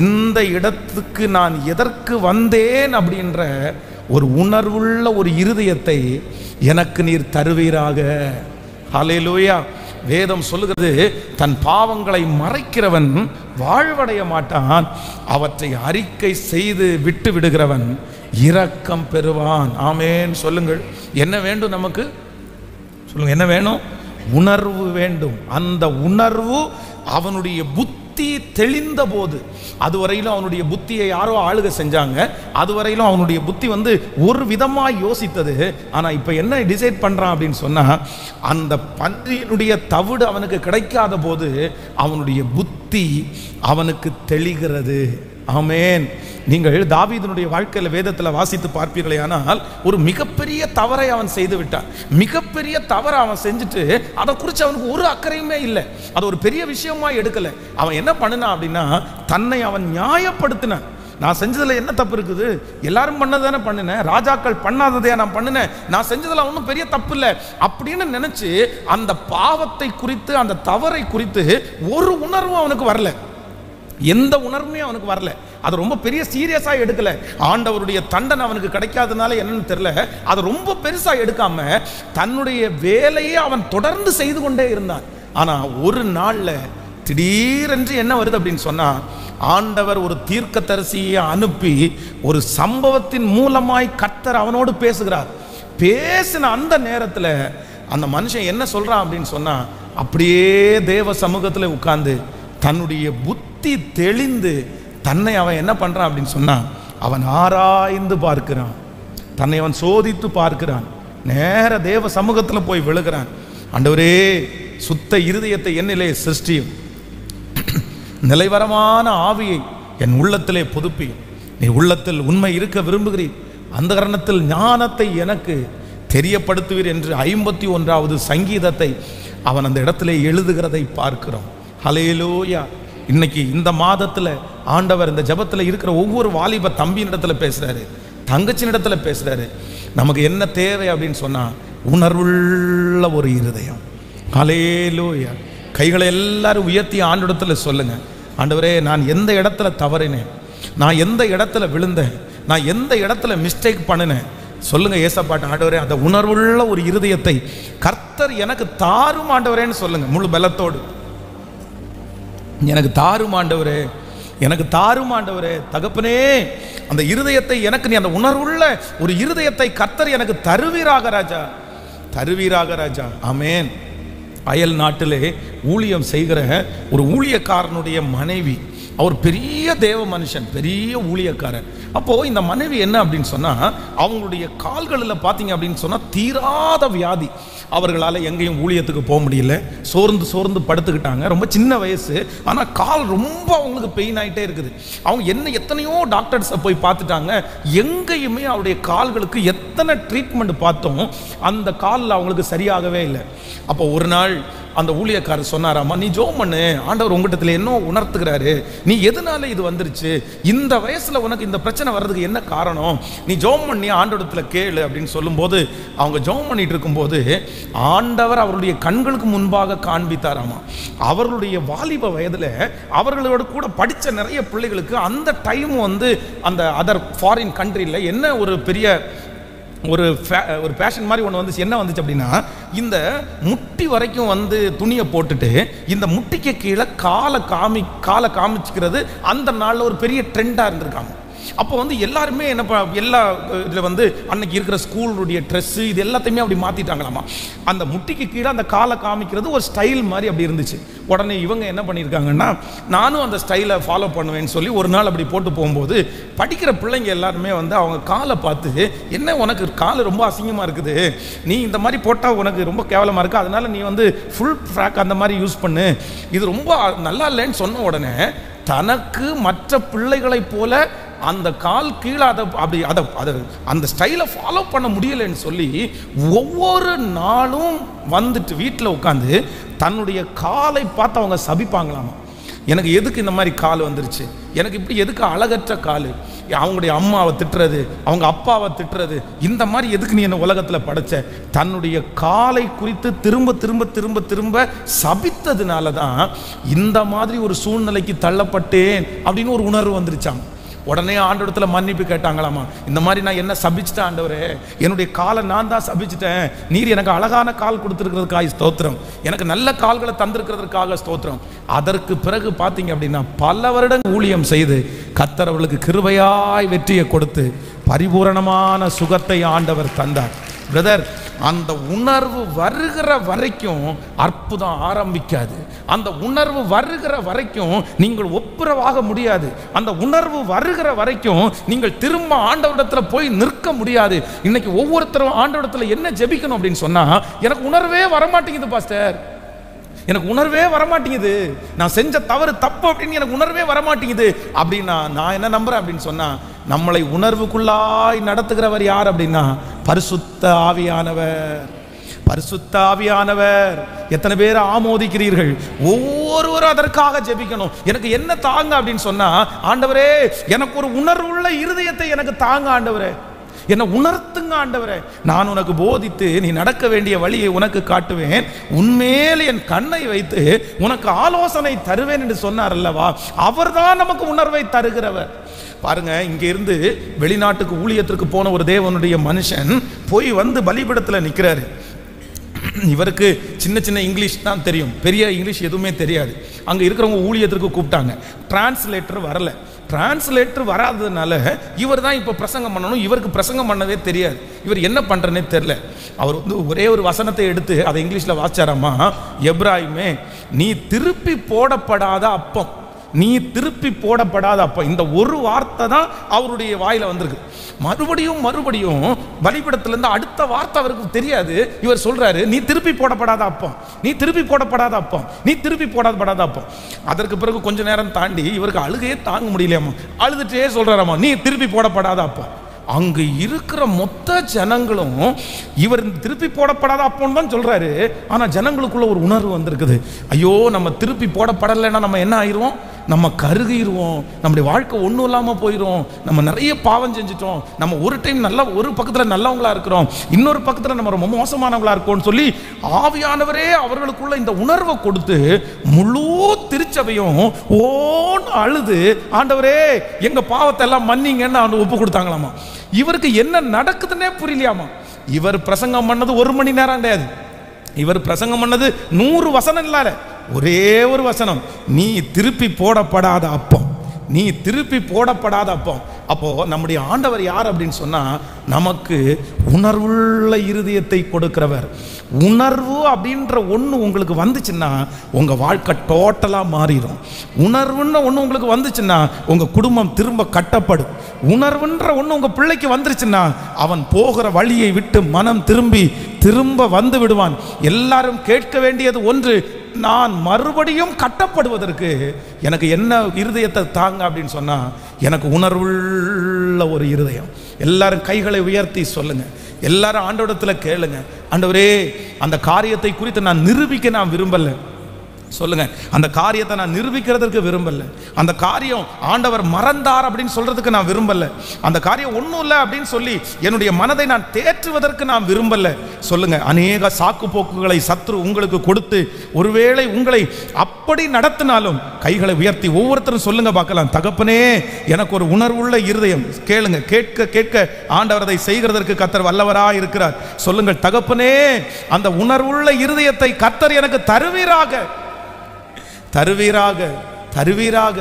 இந்த இடத்துக்கு நான் எதற்கு வந்தேன் அப்படின்ற ஒரு உணர்வுள்ள ஒரு இருதயத்தை எனக்கு நீர் தருவீராக. ஹல்லேலூயா. வேதம் சொல்லுகிறது, தன் பாவங்களை மறைக்கிறவன் வாழ்வடைய மாட்டான், அவற்றை அறிக்கை செய்து விட்டு விடுகிறவன் இரக்கம் பெறுவான். ஆமேன். சொல்லுங்கள், என்ன வேண்டும் நமக்கு? சொல்லுங்க, என்ன வேணும்? உணர்வு வேண்டும். அந்த உணர்வு அவனுடைய புத்தி தெளிந்த போது, அதுவரையிலும் அவனுடைய புத்தியை யாரோ ஆளுக செஞ்சாங்க, அதுவரையிலும் அவனுடைய புத்தி ஒரு விதமாக யோசித்தது. ஆனால் இப்போ என்ன டிசைட் பண்ணுறான் அப்படின்னு சொன்னால், அந்த பன்றியினுடைய தவிடு அவனுக்கு கிடைக்காத போது அவனுடைய புத்தி அவனுக்கு தெளிகிறது. ஆமேன். நீங்கள் தாவீதுனுடைய வாழ்க்கையில் வேதத்தில் வாசித்து பார்ப்பீர்களே, ஆனால் ஒரு மிகப்பெரிய தவறை அவன் செய்து விட்டான். மிகப்பெரிய தவறை அவன் செஞ்சுட்டு அதை குறித்து அவனுக்கு ஒரு அக்கறையுமே இல்லை, அது ஒரு பெரிய விஷயமா எடுக்கலை. அவன் என்ன பண்ணினான் அப்படின்னா, தன்னை அவன் நியாயப்படுத்தினான். நான் செஞ்சதில் என்ன தப்பு இருக்குது? எல்லாரும் பண்ணதானே பண்ணினேன், ராஜாக்கள் பண்ணாததையா நான் பண்ணினேன், நான் செஞ்சதில் ஒன்றும் பெரிய தப்பு இல்லை அப்படின்னு நினைச்சு அந்த பாவத்தை குறித்து, அந்த தவறை குறித்து ஒரு உணர்வும் அவனுக்கு வரல, எந்த உணர்வுமே அவனுக்கு வரல. அது ரொம்ப பெரிய சீரியஸா எடுக்கல. ஆண்டவருடைய தண்டனை அவனுக்கு கிடைக்காதனால என்னன்னு தெரியல, அதை ரொம்ப பெருசா எடுக்காம தன்னுடைய வேலையை அவன் தொடர்ந்து செய்து கொண்டே இருந்தான். ஆனா ஒரு நாள்ல திடீரென்று என்ன வருது அப்படின்னு சொன்னா, ஆண்டவர் ஒரு தீர்க்கதரிசியை அனுப்பி ஒரு சம்பவத்தின் மூலமாய் கர்த்தர் அவனோடு பேசுகிறார். பேசின அந்த நேரத்தில் அந்த மனுஷன் என்ன சொல்றான் அப்படின்னு சொன்னா, அப்படியே தேவ சமூகத்தில் உட்கார்ந்து தன்னுடைய புத்தி தெளிந்து தன்னை அவன் என்ன பண்றான் அப்படின்னு சொன்னா, அவன் ஆராய்ந்து பார்க்கிறான், தன்னை அவன் சோதித்து பார்க்கிறான், நேர தேவ சமூகத்தில் போய் விழுகிறான். ஆண்டவரே, சுத்த இருதயத்தை என்னிலே சிருஷ்டியும், நிலைவரமான ஆவியை என் உள்ளத்திலே புதுப்பியும், நீ உள்ளத்தில் உண்மை இருக்க விரும்புகிறீர், அந்த காரணத்தில் ஞானத்தை எனக்கு தெரியப்படுத்துவீர் என்று 51வது சங்கீதத்தை அவன் அந்த இடத்திலே எழுதுகிறதை பார்க்கிறோம். ஹல்லேலூயா. இன்னைக்கு இந்த மாதத்தில் ஆண்டவர் இந்த ஜபத்தில் இருக்கிற ஒவ்வொரு வாலிப தம்பியின் இடத்துல பேசுறாரு, தங்கச்சின் இடத்துல பேசுறாரு. நமக்கு என்ன தேவை அப்படின்னு சொன்னா, உணர்வுள்ள ஒரு இருதயம். ஹல்லேலூயா. கைகளை எல்லாரும் உயர்த்தி ஆண்டவரிடத்துல சொல்லுங்க, ஆண்டவரே, நான் எந்த இடத்துல தவறினேன், நான் எந்த இடத்துல விழுந்தேன், நான் எந்த இடத்துல மிஸ்டேக் பண்ணினேன், சொல்லுங்க ஏசப்பாட்ட. ஆண்டவரே, அந்த உணர்வுள்ள ஒரு இருதயத்தை கர்த்தர் எனக்கு தாரும் ஆண்டவரேன்னு சொல்லுங்க முழு பலத்தோடு. எனக்கு தாரும் ஆண்டவரே, எனக்கு தாரும் ஆண்டவரே. தகப்பனே, அந்த இருதயத்தை எனக்கு, நீ அந்த உணர்வுள்ள ஒரு இருதயத்தை கர்த்தர் எனக்கு தருவீராக ராஜா, தருவீராக ராஜா. ஆமேன். அயல் நாட்டிலே ஊழியம் செய்கிற ஒரு ஊழியக்காரனுடைய மனைவி, அவர் பெரிய தேவ மனுஷன், பெரிய ஊழியக்காரன். அப்போது இந்த மனைவி என்ன அப்படின்னு சொன்னால், அவங்களுடைய கால்களில் பார்த்தீங்க அப்படின்னு சொன்னால் தீராத வியாதி, அவர்களால் எங்கேயும் ஊழியத்துக்கு போக முடியல, சோர்ந்து படுத்துக்கிட்டாங்க. ரொம்ப சின்ன வயசு, ஆனால் கால் ரொம்ப அவங்களுக்கு பெயின் ஆகிட்டே இருக்குது. அவங்க எத்தனையோ டாக்டர்ஸை போய் பார்த்துட்டாங்க, எங்கேயுமே அவருடைய கால்களுக்கு எத்தனை ட்ரீட்மெண்ட் பார்த்தோம், அந்த காலில் அவங்களுக்கு சரியாகவே இல்லை. அப்போ ஒரு நாள் அந்த ஊழியக்காரர் சொன்னாராமா, நீ ஜெபம் பண்ணு, ஆண்டவர் உங்ககிட்ட என்ன உணர்த்துகிறாரு, நீ எதனால இது வந்துருச்சு, இந்த வயசுல உனக்கு இந்த பிரச்சனை வர்றதுக்கு என்ன காரணம், நீ ஜெபம் பண்ணி ஆண்டவரத்துல கேளு அப்படின்னு சொல்லும்போது, அவங்க ஜெபம் பண்ணிட்டு இருக்கும்போது ஆண்டவர் அவருடைய கண்களுக்கு முன்பாக காண்பித்தாராமா, அவர்களுடைய வாலிப வயதுல அவர்களோட கூட படித்த நிறைய பிள்ளைகளுக்கு அந்த டைம் அந்த அதர் ஃபாரின் கண்ட்ரியில் என்ன ஒரு பெரிய ஒரு ஃபேஷன் மாதிரி ஒன்று வந்துச்சு. என்ன வந்துச்சு அப்படின்னா, இந்த முட்டி வரைக்கும் துணியை போட்டுட்டு இந்த முட்டிக்கு கீழே காலை காமிச்சுக்கிறது அந்த நாளில் ஒரு பெரிய ட்ரெண்டாக இருந்திருக்காங்க. அப்போ வந்து எல்லாருமே என்ன எல்லா இதில் வந்து அன்னைக்கு இருக்கிற ஸ்கூலுடைய ட்ரெஸ்ஸு இது எல்லாத்தையுமே அப்படி மாற்றிட்டாங்களாமா. அந்த முட்டிக்கு கீழே அந்த காலை காமிக்கிறது ஒரு ஸ்டைல் மாதிரி அப்படி இருந்துச்சு. உடனே இவங்க என்ன பண்ணியிருக்காங்கன்னா, நானும் அந்த ஸ்டைலை ஃபாலோ பண்ணுவேன்னு சொல்லி ஒரு நாள் அப்படி போட்டு போகும்போது படிக்கிற பிள்ளைங்க எல்லாருமே வந்து அவங்க காலை பார்த்து, என்ன உனக்கு கால் ரொம்ப அசிங்கமாக இருக்குது, நீ இந்த மாதிரி போட்டால் உனக்கு ரொம்ப கேவலமாக இருக்குது, அதனால நீ வந்து ஃபுல் ஃப்ராக் அந்த மாதிரி யூஸ் பண்ணு, இது ரொம்ப நல்லா இல்லைன்னு சொன்ன உடனே தனக்கு மற்ற பிள்ளைகளை போல அந்த கால் கீழே அதை அந்த ஸ்டைலை ஃபாலோ பண்ண முடியலைன்னு சொல்லி ஒவ்வொரு நாளும் வந்துட்டு வீட்டில் உட்காந்து தன்னுடைய காலை பார்த்து அவங்க சபிப்பாங்களாமா. எனக்கு எதுக்கு இந்த மாதிரி கால் வந்துருச்சு, எனக்கு இப்படி எதுக்கு அழகற்ற கால், அவங்களுடைய அம்மாவை திட்டுறது, அவங்க அப்பாவை திட்டுறது, இந்த மாதிரி எதுக்கு நீ என்ன உலகத்தில் படைச்ச, தன்னுடைய காலை குறித்து திரும்ப திரும்ப திரும்ப திரும்ப சபித்ததுனால தான் இந்த மாதிரி ஒரு சூழ்நிலைக்கு தள்ளப்பட்டேன் அப்படின்னு ஒரு உணர்வு வந்துருச்சாங்க. உடனே ஆண்டவரத்தில் மன்னிப்பு கேட்டாங்களாமா. இந்த மாதிரி நான் என்ன சபிச்சிட்டேன் ஆண்டவரே, என்னுடைய காலை நான் தான் சபிச்சிட்டேன், நீர் எனக்கு அழகான கால் கொடுத்துருக்கிறதுக்காக ஸ்தோத்திரம், எனக்கு நல்ல கால்களை தந்திருக்கிறதுக்காக ஸ்தோத்திரம். அதற்கு பிறகு பார்த்தீங்க அப்படின்னா பல வருடம் ஊழியம் செய்து கர்த்தர் அவர்களுக்கு கிருபையாய் வெற்றியை கொடுத்து பரிபூரணமான சுகத்தை ஆண்டவர் தந்தார். பிரதர், அந்த உணர்வு வருகிற வரைக்கும் அற்புதம் ஆரம்பிக்காது. அந்த உணர்வு வருகிற வரைக்கும் நீங்கள் ஒப்புரவாக முடியாது. அந்த உணர்வு வருகிற வரைக்கும் நீங்கள் திரும்ப ஆண்டவரிடத்தில் போய் நிற்க முடியாது. இன்னைக்கு ஒவ்வொருத்தரும் ஆண்டவரிடத்தில் என்ன ஜெபிக்கணும் அப்படின்னு சொன்னா, எனக்கு உணர்வே வரமாட்டேங்குது பாஸ்டர், எனக்கு உணர்வே வரமாட்டேங்குது, நான் செஞ்ச தவறு தப்பு அப்படின்னு எனக்கு உணர்வே வரமாட்டேங்குது அப்படின்னா நான் என்ன நம்புறேன் அப்படின்னு சொன்னா, நம்மளை உணர்வுக்குள்ளாய் நடத்துகிறவர் யார் அப்படின்னா பரிசுத்த ஆவியானவர். பரிசுத்த ஆவியானவர். எத்தனை பேர் ஆமோதிக்கிறீர்கள்? ஒவ்வொருவரும் அதற்காக ஜெபிக்கணும். எனக்கு என்ன தாங்க அப்படின்னு சொன்னா, ஆண்டவரே எனக்கு ஒரு உணர்வுள்ள இருதயத்தை எனக்கு தாங்க ஆண்டவரே, என்னை உணர்த்துங்க ஆண்டவரே, நான் உனக்கு போதித்து நீ நடக்க வேண்டிய வழியை உனக்கு காட்டுவேன், உன்மேல் என் கண்ணை வைத்து உனக்கு ஆலோசனை தருவேன் என்று சொன்னார் அல்லவா. அவர்தான் நமக்கு உணர்வை தருகிறவர். பாருங்க, இங்க இருந்து வெளிநாட்டுக்கு ஊழியத்திற்கு போன ஒரு தேவனுடைய மனுஷன் போய் வந்து பலிபீடத்தில் நிற்கிறாரு. இவருக்கு சின்ன சின்ன இங்கிலீஷ் தான் தெரியும், பெரிய இங்கிலீஷ் எதுவுமே தெரியாது. அங்கே இருக்கிறவங்க ஊழியத்திற்கு கூப்பிட்டாங்க, டிரான்ஸ்லேட்டர் வரல. டிரான்ஸ்லேட்டர் வராததுனால இவர் தான் இப்போ பிரசங்கம் பண்ணணும். இவருக்கு பிரசங்கம் பண்ணவே தெரியாது, இவர் என்ன பண்ணுறனே தெரில. அவர் வந்து ஒரே ஒரு வசனத்தை எடுத்து அதை இங்கிலீஷில் வாச்சாராமா, எப்ராயிமே நீ திருப்பி போடப்படாத அப்பம், நீ திருப்பி போடப்படாத அப்பம். இந்த ஒரு வார்த்தை தான் அவருடைய வாயில வந்திருக்கு. மறுபடியும் மறுபடியும் பலிபீடத்திலிருந்து அடுத்த வார்த்தை அவருக்கு தெரியாது. இவர் சொல்றாரு, நீ திருப்பி போடப்படாத அப்பம், நீ திருப்பி போடப்படாத அப்பம், நீ திருப்பி போடப்படாத அப்பம். அதற்கு பிறகு கொஞ்ச நேரம் தாண்டி இவருக்கு அழுகையே தாங்க முடியலையாமா, அழுதுட்டே சொல்றாராமா, நீ திருப்பி போடப்படாத அப்பம். அங்கு இருக்கிற மொத்த ஜனங்களும் இவர் திருப்பி போடப்படாத அப்போன்னு தான் சொல்றாரு. ஆனா ஜனங்களுக்குள்ள ஒரு உணர்வு வந்திருக்குது, ஐயோ நம்ம திருப்பி போடப்படலைன்னா நம்ம என்ன ஆயிடுவோம், நம்ம கருகிடுவோம், நம்முடைய வாழ்க்கை ஒன்றும் இல்லாமல் போயிடும், நம்ம நிறைய பாவம் செஞ்சிட்டோம், நம்ம ஒரு டைம் நல்லா ஒரு பக்கத்தில் நல்லவங்களா இருக்கிறோம், இன்னொரு பக்கத்தில் நம்ம ரொம்ப மோசமானவங்களா இருக்கோம்னு சொல்லி ஆவியானவரே அவர்களுக்குள்ள இந்த உணர்வை கொடுத்து முழு திருச்சபையும் ஓன்னு அழுது, ஆண்டவரே எங்க பாவத்தை எல்லாம் மன்னிங்கன்னு ஆண்டு ஒப்பு கொடுத்தாங்களாமா. இவருக்கு என்ன நடக்குதுன்னே புரியலையாமா. இவர் பிரசங்கம் பண்ணது 1 மணி நேரம் கிடையாது, இவர் பிரசங்கம் பண்ணது 100 வசனம் இல்லாத ஒரே ஒரு வசனம், நீ திருப்பி போடப்படாத அப்பம், நீ திருப்பி போடப்படாத அப்பம். அப்போ நம்முடைய ஆண்டவர் யார் அப்படின்னு சொன்னா, நமக்கு உணர்வுள்ள இருதயத்தை கொடுக்கிறவர். உணர்வு அப்படின்ற ஒன்று உங்களுக்கு வந்துச்சுன்னா உங்க வாழ்க்கை டோட்டலா மாறிடும். உணர்வுன்ற ஒன்று உங்களுக்கு வந்துச்சுன்னா உங்க குடும்பம் திரும்ப கட்டப்படும். உணர்வுன்ற ஒன்று உங்க பிள்ளைக்கு வந்துருச்சுன்னா அவன் போகிற வழியை விட்டு மனம் திரும்ப வந்து விடுவான். எல்லாரும் கேட்க வேண்டியது ஒன்று, நான் மறுபடியும் கட்டப்படுவதற்கு எனக்கு என்ன இருதயத்தை தாங்க அப்படின்னு சொன்னா, எனக்கு உணர்வுள்ள ஒரு இருதயம். எல்லாரும் கைகளை உயர்த்தி சொல்லுங்க, எல்லாரும் ஆண்டவரிடத்தில் கேளுங்க, ஆண்டவரே அந்த காரியத்தை குறித்து நான் நிரூபிக்க நான் விரும்பல. சொல்லுங்க, அந்த காரியத்தை நான் நிரூபிக்கிறதுக்கு விரும்பல, அந்த காரியம் ஆண்டவர் மறந்தார் அப்படின்னு சொல்றதுக்கு நான் விரும்பல, அந்த காரியம் ஒன்றும் இல்லை அப்படின்னு சொல்லி என்னுடைய மனதை நான் தேற்றுவதற்கு நான் விரும்பல. சொல்லுங்க, அநேக சாக்கு போக்குகளை சத்ரு உங்களுக்கு கொடுத்து ஒருவேளை உங்களை அப்படி நடத்தினாலும் கைகளை உயர்த்தி ஒவ்வொருத்தரும் சொல்லுங்க பார்க்கலாம், தகப்பனே எனக்கு ஒரு உணர்வுள்ள இருதயம். கேளுங்க, கேட்க கேட்க ஆண்டவர் அதை செய்கிறதற்கு கர்த்தர் வல்லவராக இருக்கிறார். சொல்லுங்கள், தகப்பனே அந்த உணர்வுள்ள இருதயத்தை கர்த்தர் எனக்கு தருவீராக, தருவீராக, தருவீராக.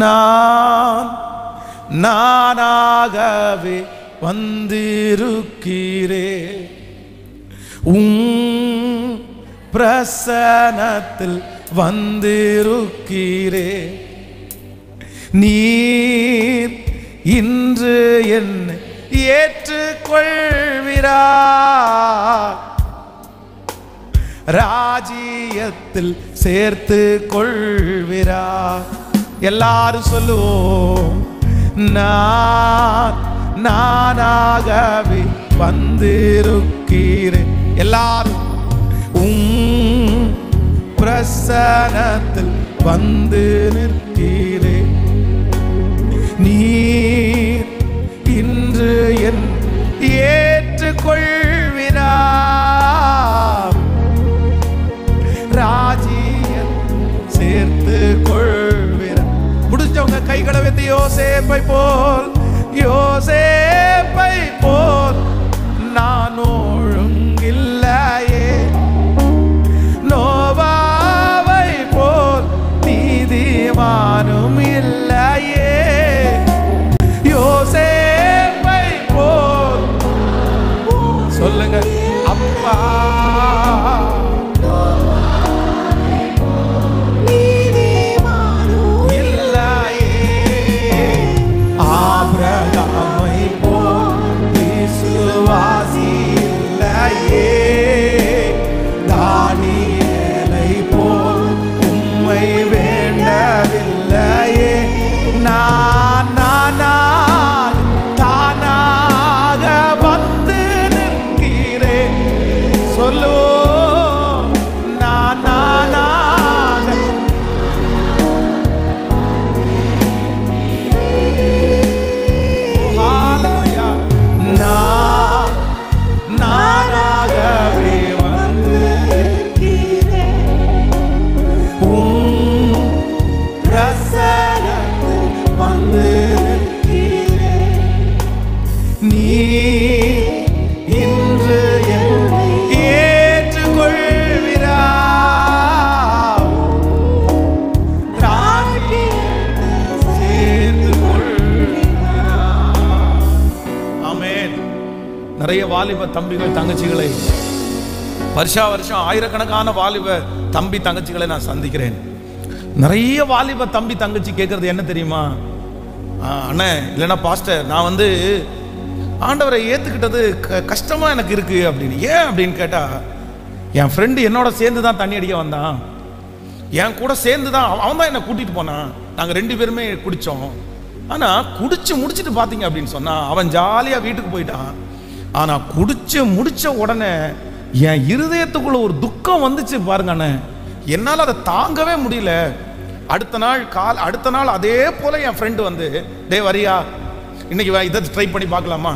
நான் நானாகவே வந்திருக்கிறே. பிரசனத்தில் வந்திருக்கிறே. நீர் இன்று என்னை ஏற்றுக்கொள்வீரார். ராஜ்யத்தில் சேர்த்து கொள்வீரார். எல்லாரும் சொல்லுவோம், நானாகவே வந்திருக்கிறேன். எல்லாரும் பிரசனத்தில் வந்து நிற்கிறேன். நீர் இன்று என் ஏற்றுக்கொள்வீரார். ராஜ்யம் சேர்த்து கொள்வீரார். முடிஞ்சவங்க கைகளை வைத்து யோசேப்பை போல் நான் ஒழுங்கில்லையே. நோவாவை போல் நீதிமானும் இல்லையே. யோசேப்பை போல் சொல்லுங்க அப்பா. ஆபிரகாமை போல் விசுவாசி இல்லையே. தானியேலை போல் உம்மை வேண்டவில்லையே. தானாக வந்து நிற்கிறேன். சொல்லு நிறைய வாலிப தம்பிகள் தங்கச்சிகளை வருஷம் ஆயிரக்கணக்கான வாலிப தம்பி தங்கச்சிகளை நான் சந்திக்கிறேன். நிறைய வாலிப தம்பி தங்கச்சி கேட்கறது என்ன தெரியுமா? அண்ணே இல்லைன்னா பாஸ்டர், நான் வந்து ஆண்டவரை ஏற்றுக்கிட்டது கஷ்டமா எனக்கு இருக்கு அப்படின்னு. ஏன் அப்படின்னு கேட்டா, என் ஃப்ரெண்டு என்னோட சேர்ந்து தான் தண்ணி அடிக்க வந்தான். என் கூட சேர்ந்து தான் அவன் தான் என்னை கூட்டிட்டு போனான். நாங்கள் 2 பேருமே குடித்தோம். ஆனால் குடிச்சு முடிச்சுட்டு பார்த்தீங்க அப்படின்னு சொன்னா அவன் ஜாலியாக வீட்டுக்கு போயிட்டான். ஆனால் குடிச்சு முடிச்ச உடனே என் இருதயத்துக்குள்ள ஒரு துக்கம் வந்துச்சு பாருங்க அண்ணே. என்னால் அதை தாங்கவே முடியல. அடுத்த நாள் அதே போல என் ஃப்ரெண்டு வந்து, டே வரியா இன்னைக்கு இதை ட்ரை பண்ணி பார்க்கலாமா,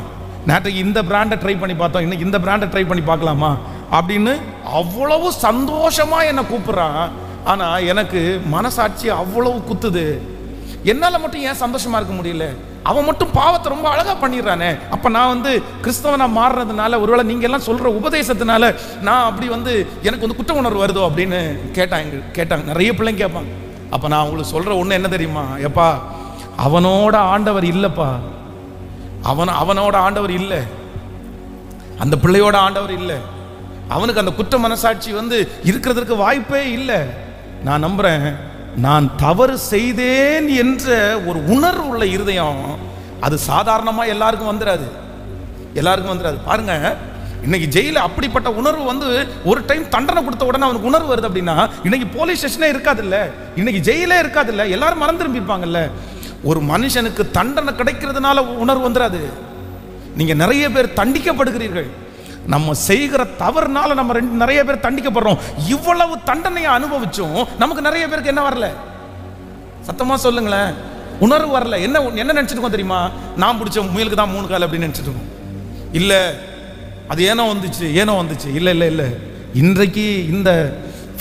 நேற்றைக்கு இந்த பிராண்டை ட்ரை பண்ணி பார்த்தோம், இன்னைக்கு இந்த பிராண்டை ட்ரை பண்ணி பார்க்கலாமா அப்படின்னு அவ்வளவு சந்தோஷமா என்னை கூப்பிடுறான். ஆனா எனக்கு மனசாட்சி அவ்வளவு குத்துது. என்னால மட்டும் ஏன் சந்தோஷமா இருக்க முடியல? அவன் மட்டும் பாவத்தை ரொம்ப அழகா பண்ணிடுறானே. அப்ப நான் வந்து கிறிஸ்தவனா மாறுறதுனால, ஒருவேளை நீங்க எல்லாம் சொல்ற உபதேசத்தினால நான் அப்படி வந்து எனக்கு வந்து குற்ற உணர்வு வருதோ அப்படின்னு கேட்டாங்க. நிறைய பிள்ளைங்க கேட்பாங்க. அப்ப நான் உங்களுக்கு சொல்ற ஒண்ணு என்ன தெரியுமா? எப்பா, அவனோட ஆண்டவர் இல்லப்பா. அவனோட ஆண்டவர் இல்லை, அந்த பிள்ளையோட ஆண்டவர் இல்லை. அவனுக்கு அந்த குற்ற மனசாட்சி வந்து இருக்கிறதுக்கு வாய்ப்பே இல்லை. நான் நம்புறேன், நான் தவறு செய்தேன் என்ற ஒரு உணர்வு உள்ள இருதயம் அது சாதாரணமா எல்லாருக்கும் வந்துடாது. பாருங்க, இன்னைக்கு ஜெயில அப்படிப்பட்ட உணர்வு வந்து ஒரு டைம் தண்டனை கொடுத்த உடனே அவனுக்கு உணர்வு வருது அப்படின்னா, இன்னைக்கு போலீஸ் ஸ்டேஷனே இருக்காது இல்ல, இன்னைக்கு ஜெயிலே இருக்காது இல்ல, எல்லாரும் மறந்து திரும்பிப்பாங்கல்ல. ஒரு மனுஷனுக்கு தண்டனை கிடைக்கிறதுனால உணர்வு வந்துடாது. நீங்க நிறைய பேர் தண்டிக்கப்படுகிறீர்கள். நம்ம செய்கிற தவறுனால நம்ம நிறைய பேர் தண்டிக்கப்படுறோம். இவ்வளவு தண்டனையை அனுபவிச்சோம், நமக்கு நிறைய பேருக்கு என்ன வரல? சத்தமா சொல்லுங்களேன், உணர்வு வரல. என்ன நினைச்சிருக்கோம் தெரியுமா? நான் பிடிச்ச முயலுக்கு தான் 3 கால் அப்படின்னு நினைச்சிட்டு இருக்கோம். இல்ல, அது ஏனோ வந்துச்சு. இல்ல, இன்றைக்கு இந்த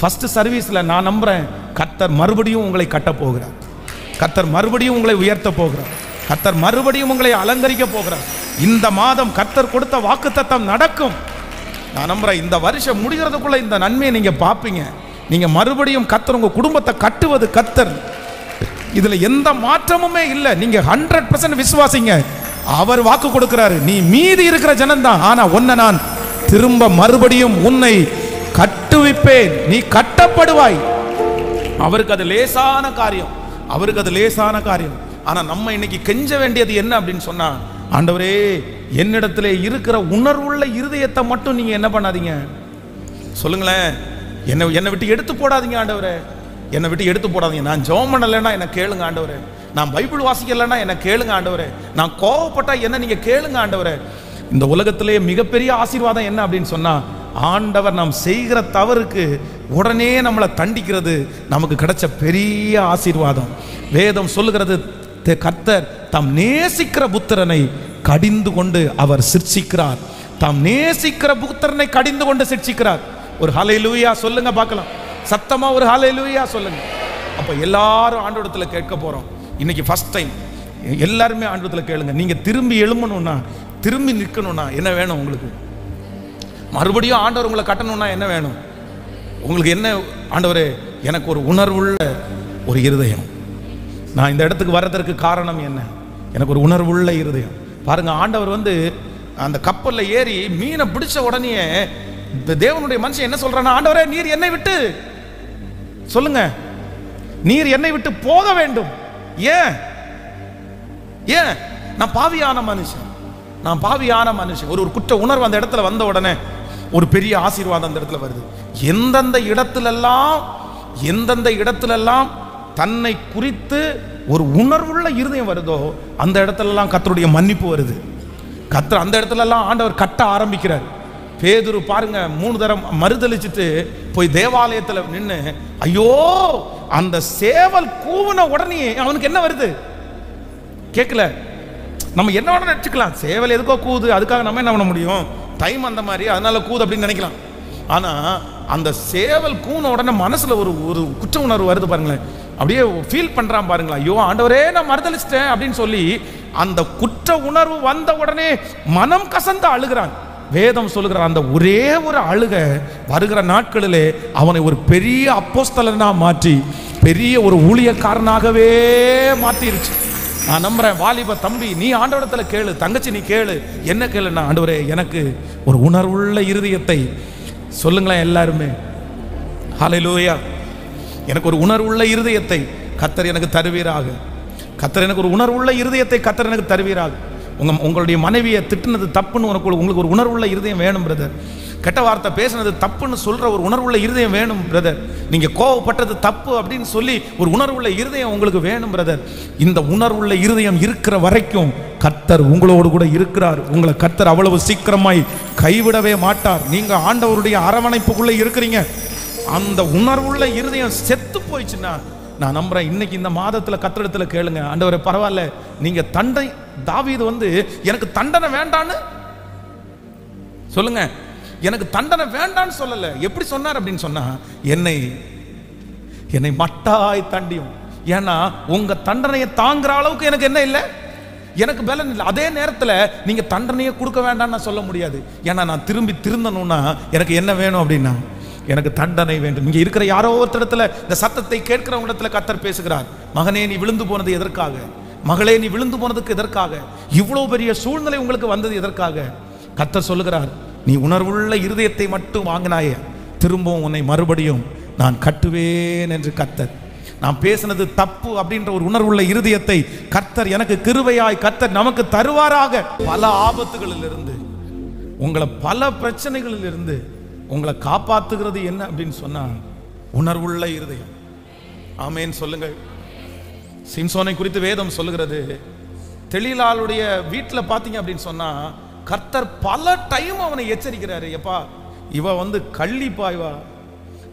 ஃபர்ஸ்ட் சர்வீஸ்ல நான் நம்புறேன், கர்த்தர் மறுபடியும் உங்களை கட்ட போகிறார். கர்த்தர் மறுபடியும் உங்களை உயர்த்த போகிறார். கர்த்தர் மறுபடியும் உங்களை அலங்கரிக்க போகிறார். இந்த மாதம் கர்த்தர் கொடுத்த வாக்குத்தத்தம் நடக்கும். நான் நம்புறேன், இந்த வருஷம் முடிகிறதுக்குள்ள இந்த நன்மையை நீங்க பார்ப்பீங்க. நீங்க மறுபடியும் கர்த்தர் உங்க குடும்பத்தை கட்டுவது கர்த்தர். இதுல எந்த மாற்றமுமே இல்லை. நீங்க 100% விசுவாசிங்க. அவர் வாக்கு கொடுக்கிறாரு, நீ மீதி இருக்கிற ஜனம்தான், ஆனா உன்னை நான் திரும்ப மறுபடியும் உன்னை கட்டுவிப்பேன், நீ கட்டப்படுவாய். அவருக்கு அது லேசான காரியம், அவருக்கு அது லேசான காரியம். ஆனா நம்ம இன்னைக்கு கெஞ்ச வேண்டியது என்ன அப்படின்னு சொன்னா, ஆண்டவரே என்னிடத்துல இருக்கிற உணர்வுள்ள இருதயத்தை மட்டும் நீங்க என்ன பண்ணாதீங்க சொல்லுங்களேன். என்னை விட்டு எடுத்து போடாதீங்க ஆண்டவரே, என்னை விட்டு எடுத்து போடாதீங்க. நான் ஜெபம் பண்ணலைன்னா என்ன கேளுங்க ஆண்டவரே, நான் பைபிள் வாசிக்கலைன்னா என்ன கேளுங்க ஆண்டவரே, நான் கோவப்பட்டா என்ன நீங்க கேளுங்க ஆண்டவரே. இந்த உலகத்திலே மிகப்பெரிய ஆசீர்வாதம் என்ன அப்படின்னு சொன்னா, ஆண்டவர் நாம் செய்கிற தவறுக்கு உடனே நம்மளை தண்டிக்கிறது நமக்கு கிடைச்ச பெரிய ஆசீர்வாதம். வேதம் சொல்லுகிறது, கர்த்தர் தாம் நேசிக்கிற புத்திரனை கடிந்து கொண்டு அவர் சிட்சிக்கிறார். தாம் நேசிக்கிற புத்திரனை கடிந்து கொண்டு சிட்சிக்கிறார். ஒரு ஹல்லேலூயா சொல்லுங்க பார்க்கலாம், சத்தமா ஒரு ஹல்லேலூயா சொல்லுங்க. அப்ப எல்லாரும் ஆண்டவரத்துல கேட்க போறோம். இன்னைக்கு ஃபர்ஸ்ட் டைம் எல்லாருமே ஆண்டவரத்துல கேளுங்க. நீங்க திரும்பி எழும்பணும்னா, திரும்பி நிற்கணும்னா என்ன வேணும் உங்களுக்கு? மறுபடியும் ஆண்டவர் உங்களை கட்டணும்னா என்ன வேணும் உங்களுக்கு? என்ன ஆண்டவரே, எனக்கு ஒரு உணர்வுள்ள ஒரு இருதயம். நான் இந்த இடத்துக்கு வர்றதற்கு காரணம் என்ன? எனக்கு ஒரு உணர்வுள்ள இருதயம். பாருங்க, ஆண்டவர் வந்து அந்த கப்பல்ல ஏறி மீனை பிடிச்ச உடனே தேவனுடைய மனுஷன் என்ன சொல்றானா, ஆண்டவரே நீர் என்னை விட்டு சொல்லுங்க, நீர் என்னை விட்டு போக வேண்டும். ஏன்? ஏன்? நான் பாவியான மனுஷன், நான் பாவியான மனுஷன். ஒரு குற்ற உணர்வு அந்த இடத்துல வந்த உடனே ஒரு பெரிய ஆசீர்வாதம் அந்த இடத்துல வருது. எந்தெந்த இடத்துலெல்லாம் தன்னை குறித்து ஒரு உணர்வுள்ள இருதயம் வருதோ அந்த இடத்துலலாம் கர்த்தருடைய மன்னிப்பு வருது. கர்த்தர் அந்த இடத்துலலாம் ஆண்டவர் கட்ட ஆரம்பிக்கிறார். பேதுரு பாருங்க, 3 தரம் மறுதலிச்சுட்டு போய் தேவாலயத்தில் நின்று, ஐயோ அந்த சேவல் கூவுன உடனே அவனுக்கு என்ன வருது? கேட்கல. நம்ம என்ன வேணா நினைச்சுக்கலாம், சேவல் எதுக்கோ கூது, அதுக்காக நம்ம என்ன பண்ண முடியும், டைம் அந்த மாதிரி அதனால கூது அப்படின்னு நினைக்கலாம். ஆனா அந்த சேவல் கூன உடனே மனசுல ஒரு குற்ற உணர்வு வருது பாருங்களேன். அப்படியே ஃபீல் பண்றான் பாருங்களா, ஐயோ ஆண்டவரே நான் மறுதலிச்சிட்டேன் அப்படின்னு சொல்லி அந்த குற்ற உணர்வு வந்த உடனே மனம் கசந்து அழுகிறான். வேதம் சொல்லுகிற அந்த ஒரே ஒரு அழுக வருகிற நாட்களிலே அவனை ஒரு பெரிய அப்போஸ்தலனா மாற்றி பெரிய ஒரு ஊழியக்காரனாகவே மாற்றிருச்சு. நான் நம்புறேன். வாலிப தம்பி, நீ ஆண்டவரிடத்துல கேளு, தங்கச்சி நீ கேளு, என்ன கேளுன்னா, ஆண்டவரே எனக்கு ஒரு உணர்வுள்ள இருதயத்தை சொல்லுங்களேன் எல்லாருமே. ஹல்லேலூயா. எனக்கு ஒரு உணர்வுள்ள இருதயத்தை கர்த்தர் எனக்கு தருவீராக. கர்த்தர் எனக்கு ஒரு உணர்வுள்ள இருதயத்தை கர்த்தர் எனக்கு தருவீராக. உங்களுடைய மனைவியை திட்டுனது தப்புன்னு உங்களுக்கு ஒரு உணர்வுள்ள இருதயம் வேணும் பிரதர். கெட்ட வார்த்தை பேசுனது தப்புன்னு சொல்ற ஒரு உணர்வுள்ள இருதயம் வேணும் பிரதர். நீங்க கோவப்பட்டது தப்பு அப்படின்னு சொல்லி ஒரு உணர்வுள்ள இருதயம் உங்களுக்கு வேணும் பிரதர். இந்த உணர்வுள்ள இருதயம் இருக்கிற வரைக்கும் கர்த்தர் உங்களோடு கூட இருக்கிறார். உங்களை கர்த்தர் அவ்வளவு சீக்கிரமாய் கைவிடவே மாட்டார். நீங்க ஆண்டவருடைய அரவணைப்புக்குள்ள இருக்கிறீங்க. அந்த உணர்வுள்ள இருதயம் செத்து போயிடுச்சுன்னா, நான் நம்புறேன் இன்னைக்கு இந்த மாதத்துல கர்த்தரிடத்துல கேளுங்க, ஆண்டவரே பரவாயில்ல, நீங்க தாவீது வந்து எனக்கு தண்டனை வேண்டான்னு சொல்லுங்க, எனக்கு தண்டனை வேண்டான்னு சொல்லல. எப்படி சொன்னார் அப்படின்னு சொன்னா, என்னை மட்டாய் தண்டியும். ஏன்னா உங்க தண்டனையை தாங்குற அளவுக்கு எனக்கு என்ன இல்லை, எனக்கு பலன் இல்லை. அதே நேரத்தில் நீங்க தண்டனையை கொடுக்க வேண்டாம்னு நான் சொல்ல முடியாது. ஏன்னா நான் திருந்தணும்னா எனக்கு என்ன வேணும் அப்படின்னா, எனக்கு தண்டனை வேண்டும். இங்க இருக்கிற யாரோ ஒருத்தரத்துல இந்த சத்தத்தை கேட்கிறவங்க இடத்துல கர்த்தர் பேசுகிறார். மகனே நீ விழுந்து போனது எதற்காக? மகளே நீ விழுந்து போனதுக்கு எதற்காக? இவ்வளவு பெரிய சூழ்நிலை உங்களுக்கு வந்தது எதற்காக? கர்த்தர் சொல்லுகிறார், நீ உணர்வுள்ள இருதயத்தை மட்டும் வாங்கினாயே, திரும்பவும் உன்னை மறுபடியும் நான் கட்டுவேன் என்று கர்த்தர். நான் பேசினது தப்பு அப்படின்ற ஒரு உணர்வுள்ள இருதயத்தை கர்த்தர் எனக்கு கிருபையாய் கர்த்தர் நமக்கு தருவாராக. பல ஆபத்துகளில் இருந்து, உங்களை பல பிரச்சனைகளில் இருந்து உங்களை காப்பாத்துகிறது என்ன அப்படின்னு சொன்னா, உணர்வுள்ள இருதயம். ஆமேன் சொல்லுங்கள். சிம்சோனை குறித்து வேதம் சொல்லுகிறது, தெளிலாளுடைய வீட்டில் பார்த்தீங்க அப்படின்னு சொன்னா கர்த்தர் பல டைம் அவனை எச்சரிக்கிறாரு. எப்பா இவ வந்து கள்ளிப்பா,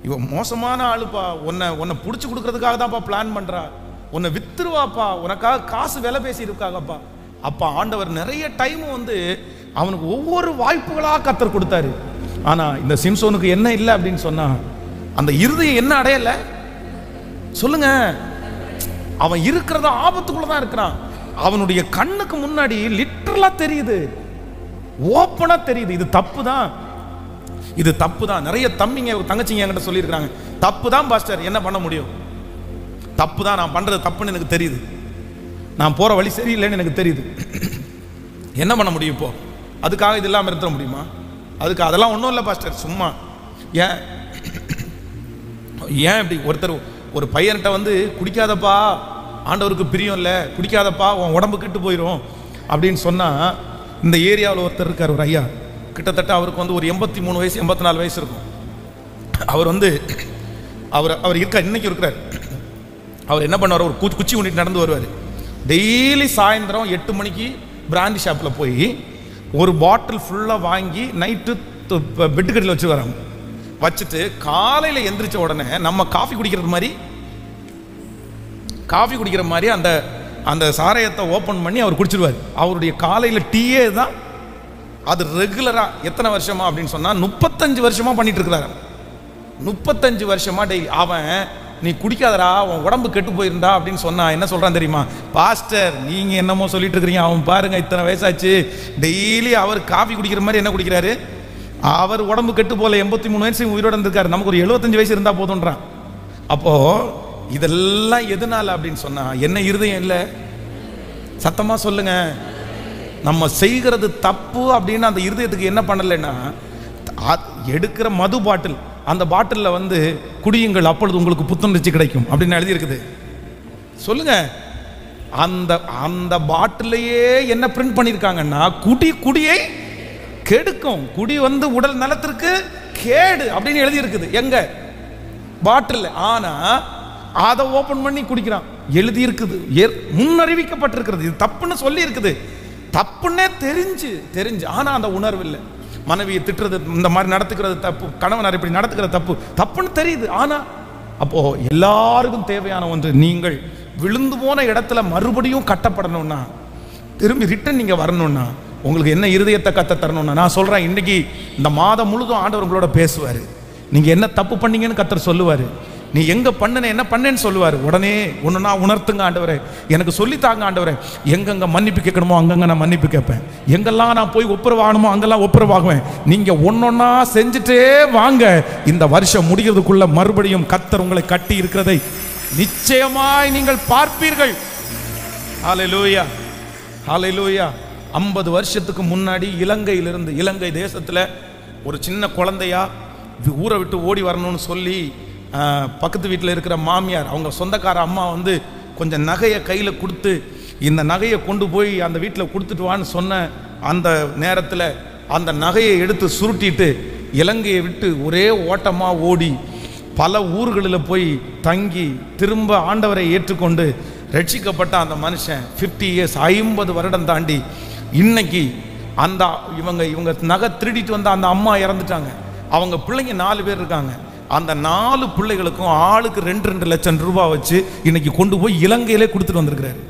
இவ மோசமான ஆளுப்பா, உன்னை பிடிச்சி கொடுக்கறதுக்காக தான்ப்பா பிளான் பண்றா, உன்னை வித்துருவாப்பா, உனக்காக காசு விலை பேசி இருக்காங்கப்பா. அப்பா ஆண்டவர் நிறைய டைம் வந்து அவனுக்கு ஒவ்வொரு வாய்ப்புகளாக கர்த்தர் கொடுத்தாரு. ஆனா இந்த சிம்சோனுக்கு என்ன இல்லை அப்படின்னு சொன்னா, அந்த இருதயம் என்ன அடையல சொல்லுங்க. அவன் இருக்கிறத ஆபத்துக்குள்ளதான் இருக்கிறான். அவனுடைய கண்ணுக்கு முன்னாடி லிட்டரலா தெரியுது, ஓப்பனா தெரியுது, இது தப்பு தான், இது தப்பு தான். நிறைய தம்பிங்க தங்கச்சிங்க என்கிட்ட சொல்லியிருக்காங்க, தப்பு தான் பாஸ்டர், என்ன பண்ண முடியும், தப்பு தான், நான் பண்ணுறது தப்புன்னு எனக்கு தெரியுது, நான் போகிற வழி சரியில்லைன்னு எனக்கு தெரியுது. என்ன பண்ண முடியும் இப்போ? அதுக்காக இது இல்லாமல் இருக்க முடியுமா? அதுக்கு அதெல்லாம் ஒன்றும் இல்லை பாஸ்டர், சும்மா. ஏன் இப்படி ஒருத்தர் ஒரு பையன்கிட்ட வந்து குடிக்காதப்பா, ஆண்டவருக்கு பிரியம் இல்லை, குடிக்காதப்பா உன் உடம்பு கெட்டு போயிடும் அப்படின்னு சொன்னால், இந்த ஏரியாவில் ஒருத்தர் இருக்கார், ஒரு ஐயா, கிட்டத்தட்ட அவருக்கு வந்து ஒரு 83 வயசு 84 வயசு இருக்கும். அவர் வந்து அவர் இருக்கார், இன்னைக்கு இருக்கிறார். அவர் என்ன பண்ணுவார், ஒரு குச்சி ஊண்டிட்டு நடந்து வருவார். டெய்லி சாயந்தரம் 8 மணிக்கு பிராண்டி ஷாப்பில் போய் ஒரு பாட்டில் ஃபுல்லாக வாங்கி நைட்டு பெட்டுக்கட்டில் வச்சு வராங்க. வச்சுட்டு காலையில் எந்திரிச்ச உடனே நம்ம காஃபி குடிக்கிற மாதிரி அந்த அந்த சாராயத்தை ஓப்பன் பண்ணி அவர் குடிச்சிருவார். அவருடைய காலையில் டீயே தான். அது ரெகுலராக எத்தனை வருஷமா அப்படின்னு சொன்னால் 35 வருஷமா பண்ணிட்டு இருக்கிறாரு. 35 வருஷமா டெய்லி. அவன் நீ குடிக்காதரா, உன் உடம்பு கெட்டு போயிருந்தா அப்படின்னு சொன்னா என்ன சொல்றான் தெரியுமா? பாஸ்டர் நீங்க என்னமோ சொல்லிட்டு இருக்கிறீங்க, அவன் பாருங்க இத்தனை வயசாச்சு, டெய்லி அவர் காஃபி குடிக்கிற மாதிரி என்ன குடிக்கிறாரு, அவர் உடம்பு கெட்டு போல 83 வயசு உயிரோட இருந்திருக்காரு, நமக்கு ஒரு 75 வயசு இருந்தா போதுன்றான். அப்போ இதெல்லாம் எதனால அப்படின்னு சொன்னா, என்ன இருதயம் இல்லை? சத்தமா சொல்லுங்க. நம்ம செய்கிறது தப்பு அப்படின்னு அந்த இருதயத்துக்கு என்ன பண்ணலைன்னா, எடுக்கிற மது பாட்டில், அந்த பாட்டிலில் வந்து குடியுங்கள் அப்பொழுது உங்களுக்கு புத்துணர்ச்சி கிடைக்கும் அப்படின்னு எழுதி இருக்குது. சொல்லுங்க. அந்த அந்த பாட்டிலையே என்ன பிரிண்ட் பண்ணியிருக்காங்கன்னா, குடியை கெடுக்கும், குடி வந்து உடல் நலத்திற்கு கேடு அப்படின்னு எழுதி இருக்குது எங்க பாட்டில். ஆனா அதை ஓபன் பண்ணி குடிக்கிறான். எழுதி இருக்குது, முன்னறிவிக்கப்பட்டிருக்கிறது, இது தப்புன்னு சொல்லி இருக்குது. தப்புன்னே தெரிஞ்சு ஆனா அந்த உணர்வு இல்லை. மனைவியை திட்டுறது, இந்த மாதிரி நடத்துக்கிறது தப்பு, கணவனார் இப்படி நடத்துக்கிறது தப்புன்னு தெரியுது. ஆனா அப்போ எல்லாருக்கும் தேவையான ஒன்று, நீங்கள் விழுந்து போன இடத்துல மறுபடியும் கட்டப்படணும்னா, திரும்பி ரிட்டன் நீங்க வரணும்னா, உங்களுக்கு என்ன இருதயத்தை கத்த தரணும்னா, நான் சொல்றேன், இன்னைக்கு இந்த மாதம் முழுதும் ஆண்டவர் உங்களோட பேசுவாரு. நீங்க என்ன தப்பு பண்ணீங்கன்னு கர்த்தர் சொல்லுவாரு. நீ எங்க பண்ணன என்ன பண்ணேன்னு சொல்லுவார். உடனே ஒன்றுனா உணர்த்துங்க ஆண்டவரே, எனக்கு சொல்லித்தாங்க ஆண்டவரே, எங்கெங்க மன்னிப்பு கேட்கணுமோ அங்கங்க நான் மன்னிப்பு கேட்பேன், எங்கெல்லாம் நான் போய் ஒப்புரவாகணுமோ அங்கெல்லாம் ஒப்புரவாகுவேன். நீங்க ஒன்னொன்னா செஞ்சுட்டே வாங்க. இந்த வருஷம் முடிகிறதுக்குள்ள மறுபடியும் கர்த்தர் உங்களை கட்டி இருக்கிறதை நிச்சயமாய் நீங்கள் பார்ப்பீர்கள். ஹல்லேலூயா, ஹல்லேலூயா. 50 வருஷத்துக்கு முன்னாடி இலங்கை தேசத்துல ஒரு சின்ன குழந்தையா ஊரை விட்டு ஓடி வரணும்னு சொல்லி பக்கத்து வீட்டில் இருக்கிற மாமியார், அவங்க சொந்தக்கார அம்மா வந்து கொஞ்சம் நகையை கையில் கொடுத்து, இந்த நகையை கொண்டு போய் அந்த வீட்டில் கொடுத்துட்டு வான்னு சொன்ன அந்த நேரத்தில் அந்த நகையை எடுத்து சுருட்டிட்டு இலங்கையை விட்டு ஒரே ஓட்டமாக ஓடி பல ஊர்களில் போய் தங்கி திரும்ப ஆண்டவரை ஏற்றுக்கொண்டு ரட்சிக்கப்பட்ட அந்த மனுஷன் 50 இயர்ஸ் 50 வருடம் தாண்டி இன்னைக்கு அந்த இவங்க நகை திருடிட்டு வந்த அந்த அம்மா இறந்துட்டாங்க. அவங்க பிள்ளைங்க 4 பேர் இருக்காங்க. அந்த 4 பிள்ளைகளுக்கும் ஆளுக்கு 2 லட்சம் ரூபாய் வச்சு இன்னைக்கு கொண்டு போய் இலங்கையிலே கொடுத்துட்டு வந்திருக்கிறாரு.